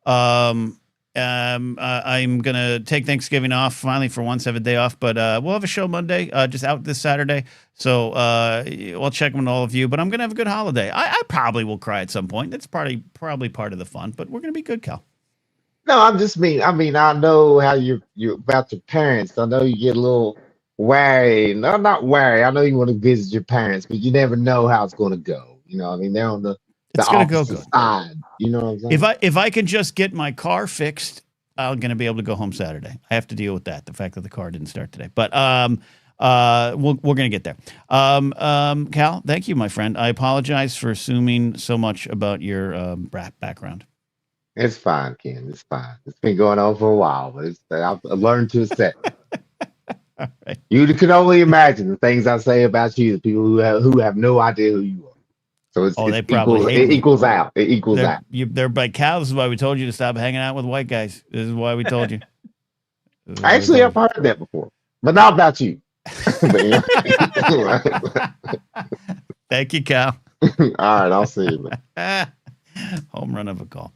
I'm gonna take Thanksgiving off finally for once, have a day off. But we'll have a show Monday, just out this Saturday. So we'll check on all of you. But I'm gonna have a good holiday. I probably will cry at some point. That's probably part of the fun. But we're gonna be good, Cal. No, I mean, I know how you're about your parents. I know you get a little wary. No, not wary. I know you want to visit your parents, but you never know how it's going to go. You know, I mean, they're on the It's gonna go good. Side, you know what I'm saying? If I can just get my car fixed, I'm gonna be able to go home Saturday. I have to deal with that, the fact that the car didn't start today. But we're gonna get there. Cal, thank you, my friend. I apologize for assuming so much about your background. It's fine, Ken. It's fine. It's been going on for a while, but I've learned to accept it. All right. You can only imagine the things I say about you, the people who have no idea who you are. So they probably hate it me. equals out. It equals out. They're by Cal. This is why we told you to stop hanging out with white guys. This is why we told you. Actually, I've heard that before, but not about you. Thank you, Cal. All right, I'll see you, man. Home run of a call.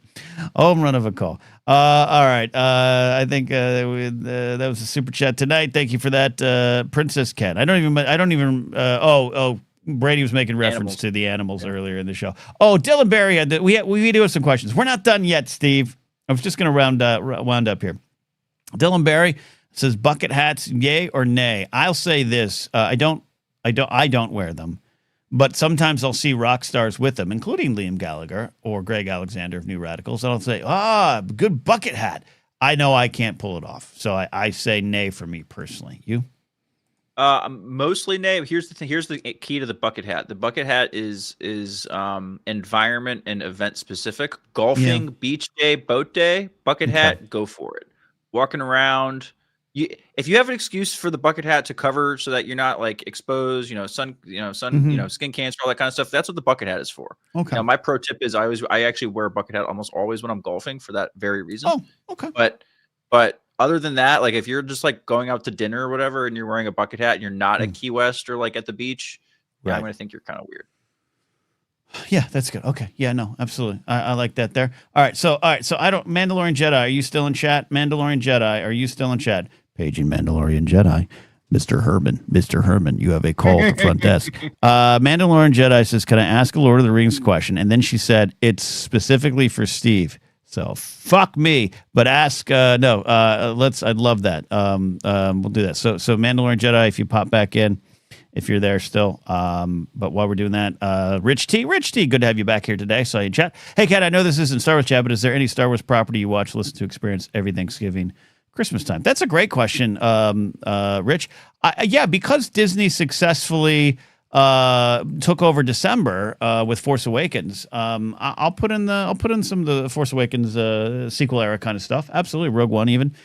Home run of a call. All right. I think that was a super chat tonight. Thank you for that, Princess Ken. I don't even. Brady was making reference to the animals earlier in the show. Oh, Dylan Barry had we do have some questions. We're not done yet, Steve. I was just going to round up here. Dylan Barry says bucket hats, yay or nay? I'll say this: I don't wear them, but sometimes I'll see rock stars with them, including Liam Gallagher or Greg Alexander of New Radicals, and I'll say, good bucket hat. I know I can't pull it off, so I say nay for me personally. You? Mostly nay. Here's the thing. Here's the key to the bucket hat. The bucket hat is environment and event specific. Golfing, beach day, boat day, bucket hat, go for it. Walking around, if you have an excuse for the bucket hat to cover so that you're not like exposed, sun, skin cancer, all that kind of stuff. That's what the bucket hat is for. Okay. Now, my pro tip is I actually wear a bucket hat almost always when I'm golfing for that very reason. Oh, okay. But other than that, like if you're just like going out to dinner or whatever and you're wearing a bucket hat and you're not at Key West or like at the beach, I'm going to think you're kind of weird. Yeah, that's good. Okay. Yeah, no, absolutely. I like that there. All right. So Mandalorian Jedi, are you still in chat? Mandalorian Jedi, are you still in chat? Paging Mandalorian Jedi. Mr. Herman, you have a call at the front desk. Mandalorian Jedi says, can I ask a Lord of the Rings question? And then she said, it's specifically for Steve. So fuck me, but ask I'd love that. We'll do that. So Mandalorian Jedi, if you pop back in, if you're there still. But while we're doing that, Rich T, good to have you back here today. Saw you in chat. Hey, Kat, I know this isn't Star Wars chat, but is there any Star Wars property you watch, listen to, experience every Thanksgiving, Christmas time? That's a great question, Rich. Because Disney successfully took over December with Force Awakens. I'll put in some of the Force Awakens sequel era kind of stuff. Absolutely, Rogue One even.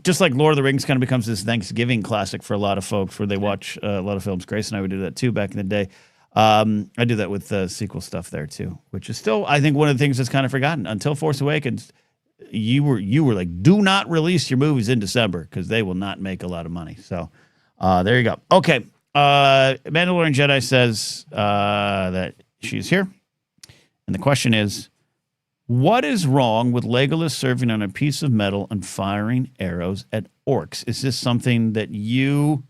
Just like Lord of the Rings kind of becomes this Thanksgiving classic for a lot of folks where they watch a lot of films. Grace and I would do that too back in the day. I do that with sequel stuff there too, which is still, I think, one of the things that's kind of forgotten. Until Force Awakens, you were like, do not release your movies in December because they will not make a lot of money. So there you go. Okay. Mandalorian Jedi says that she's here. And the question is, what is wrong with Legolas serving on a piece of metal and firing arrows at orcs? Is this something that you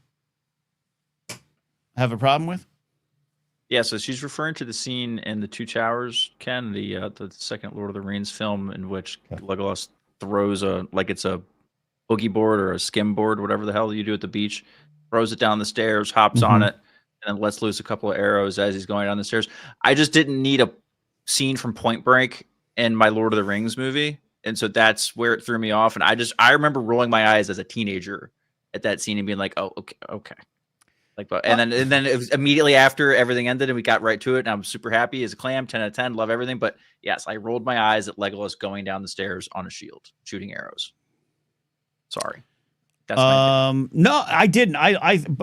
have a problem with? Yeah, so she's referring to the scene in The Two Towers, Ken, the second Lord of the Rings film, in which Legolas throws it's a boogie board or a skim board, whatever the hell you do at the beach, throws it down the stairs, hops on it, and then lets loose a couple of arrows as he's going down the stairs. I just didn't need a scene from Point Break in my Lord of the Rings movie, and so that's where it threw me off. And I remember rolling my eyes as a teenager at that scene and being like, "Oh, okay." Like, and then it was immediately after everything ended and we got right to it, and I'm super happy as a clam, 10 out of 10, love everything. But yes, I rolled my eyes at Legolas going down the stairs on a shield, shooting arrows. Sorry. That's no, I didn't.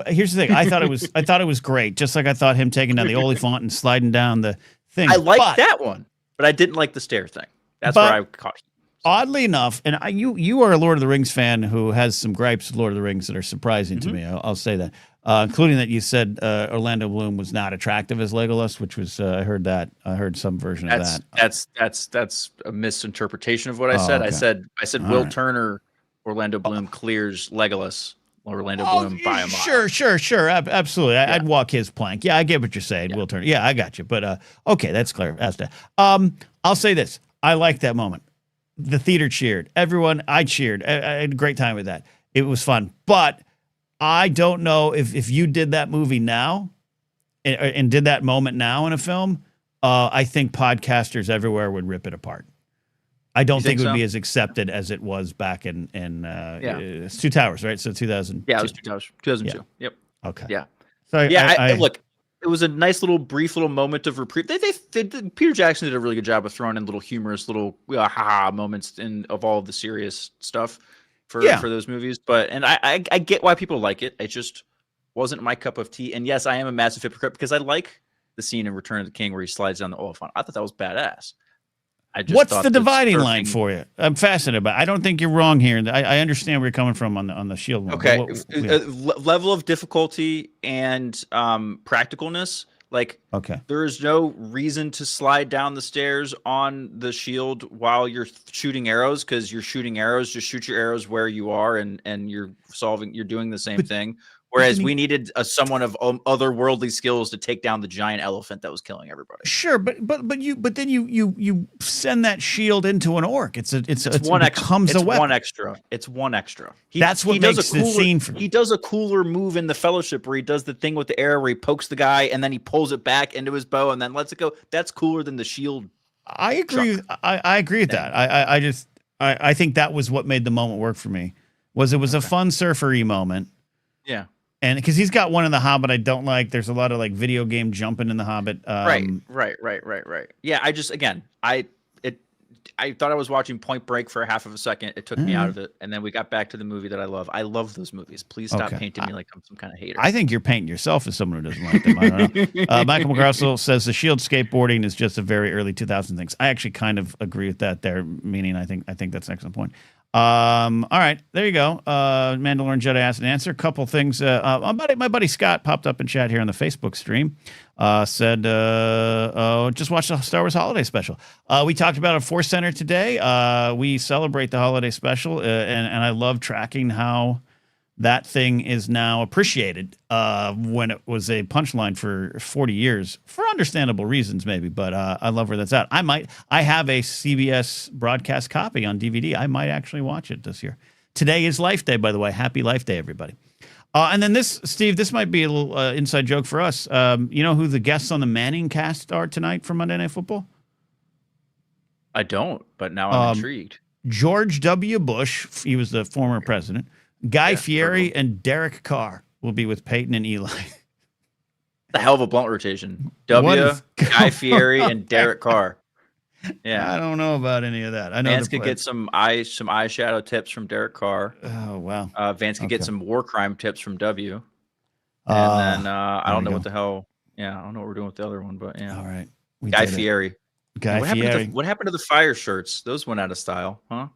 Here's the thing. I thought it was great. Just like I thought him taking down the Oliphant and sliding down the thing. I liked that one, but I didn't like the stair thing. That's where I caught you. Oddly enough, and you are a Lord of the Rings fan who has some gripes with Lord of the Rings that are surprising to me. I'll say that, including that you said Orlando Bloom was not attractive as Legolas, which was I heard that. I heard some version of that. That's a misinterpretation of what I said. Okay. I said Will Turner, Orlando Bloom clears Legolas. Orlando Bloom by a mile. Sure, absolutely. I'd walk his plank. Yeah, I get what you're saying. Will Turner. Yeah, I got you. But okay, that's clear. I'll say this. I like that moment. The theater cheered. I cheered. I had a great time with that. It was fun. But I don't know if you did that movie now and did that moment now in a film, I think podcasters everywhere would rip it apart. I don't think it would be as accepted as it was back in it's Two Towers, right? So 2000. Yeah, it was 2002. Yeah. Yep. Okay. Yeah. So Look, it was a nice brief little moment of reprieve. Peter Jackson did a really good job of throwing in little humorous little moments of all of the serious stuff for those movies. But I get why people like it. It just wasn't my cup of tea. And yes, I am a massive hypocrite because I like the scene in Return of the King where he slides down the Oliphant. I thought that was badass. What's the dividing line for you? I'm fascinated by it. I don't think you're wrong here. I understand where you're coming from on the shield one. Okay, level of difficulty and practicalness. Like, there is no reason to slide down the stairs on the shield while you're shooting arrows, because you're shooting arrows. Just shoot your arrows where you are, and you're doing the same thing. Whereas we needed someone of otherworldly skills to take down the giant elephant that was killing everybody. Sure, but then you send that shield into an orc. It's one extra. It's a weapon. It's one extra. That's what makes the scene. He does a cooler move in the Fellowship where he does the thing with the arrow where he pokes the guy and then he pulls it back into his bow and then lets it go. That's cooler than the shield. I agree. I agree with that. I think that was what made the moment work for me. It was a fun surfer-y moment. Yeah. And because he's got one in The Hobbit I don't like. There's a lot of like video game jumping in The Hobbit. Right. Yeah, I thought I was watching Point Break for half of a second. It took me out of it, and then we got back to the movie that I love. I love those movies. Please stop painting me like I'm some kind of hater. I think you're painting yourself as someone who doesn't like them. I don't know. Michael McGrussell says the shield skateboarding is just a very early 2000 things. I actually kind of agree with that there, meaning I think that's an excellent point. All right, there you go. Mandalorian Jedi asked an answer. A couple things. My buddy Scott popped up in chat here on the Facebook stream. Said, just watched the Star Wars Holiday Special. We talked about a Force Center today. We celebrate the Holiday Special, and I love tracking how that thing is now appreciated when it was a punchline for 40 years, for understandable reasons maybe, but I love where that's at. I have a CBS broadcast copy on DVD. I might actually watch it this year. Today is Life Day, by the way. Happy Life Day, everybody. And then this, Steve, this might be a little inside joke for us. You know who the guests on the Manning cast are tonight for Monday Night Football? I don't, but now I'm intrigued. George W. Bush, he was the former president. Guy Fieri and Derek Carr will be with Peyton and Eli. The hell of a blunt rotation. Guy Fieri and Derek Carr. Yeah, I don't know about any of that. I know Vance could get some eyeshadow tips from Derek Carr. Oh wow. Vance could get some war crime tips from W. And then I don't know what the hell. Yeah, I don't know what we're doing with the other one, but yeah. All right. Guy Fieri. Guy Fieri. What happened to the fire shirts? Those went out of style, huh?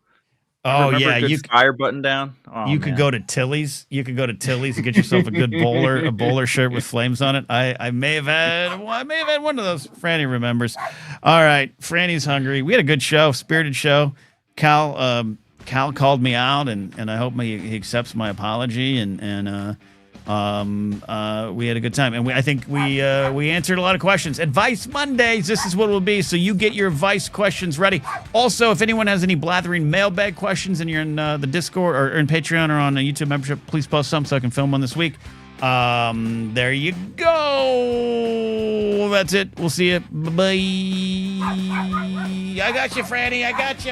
Oh yeah, you fire button down. Oh, you could go to Tilly's. You could go to Tilly's and get yourself a good bowler shirt with flames on it. I may have had one of those. Franny remembers. All right, Franny's hungry. We had a good show, spirited show. Cal called me out, and I hope he accepts my apology. And we had a good time, and I think we answered a lot of questions. Advice Mondays, this is what it will be. So you get your advice questions ready. Also, if anyone has any Blathering mailbag questions and you're in the Discord or in Patreon or on a YouTube membership, please post some so I can film one this week. There you go. That's it. We'll see you. Bye. I got you, Franny. I got you.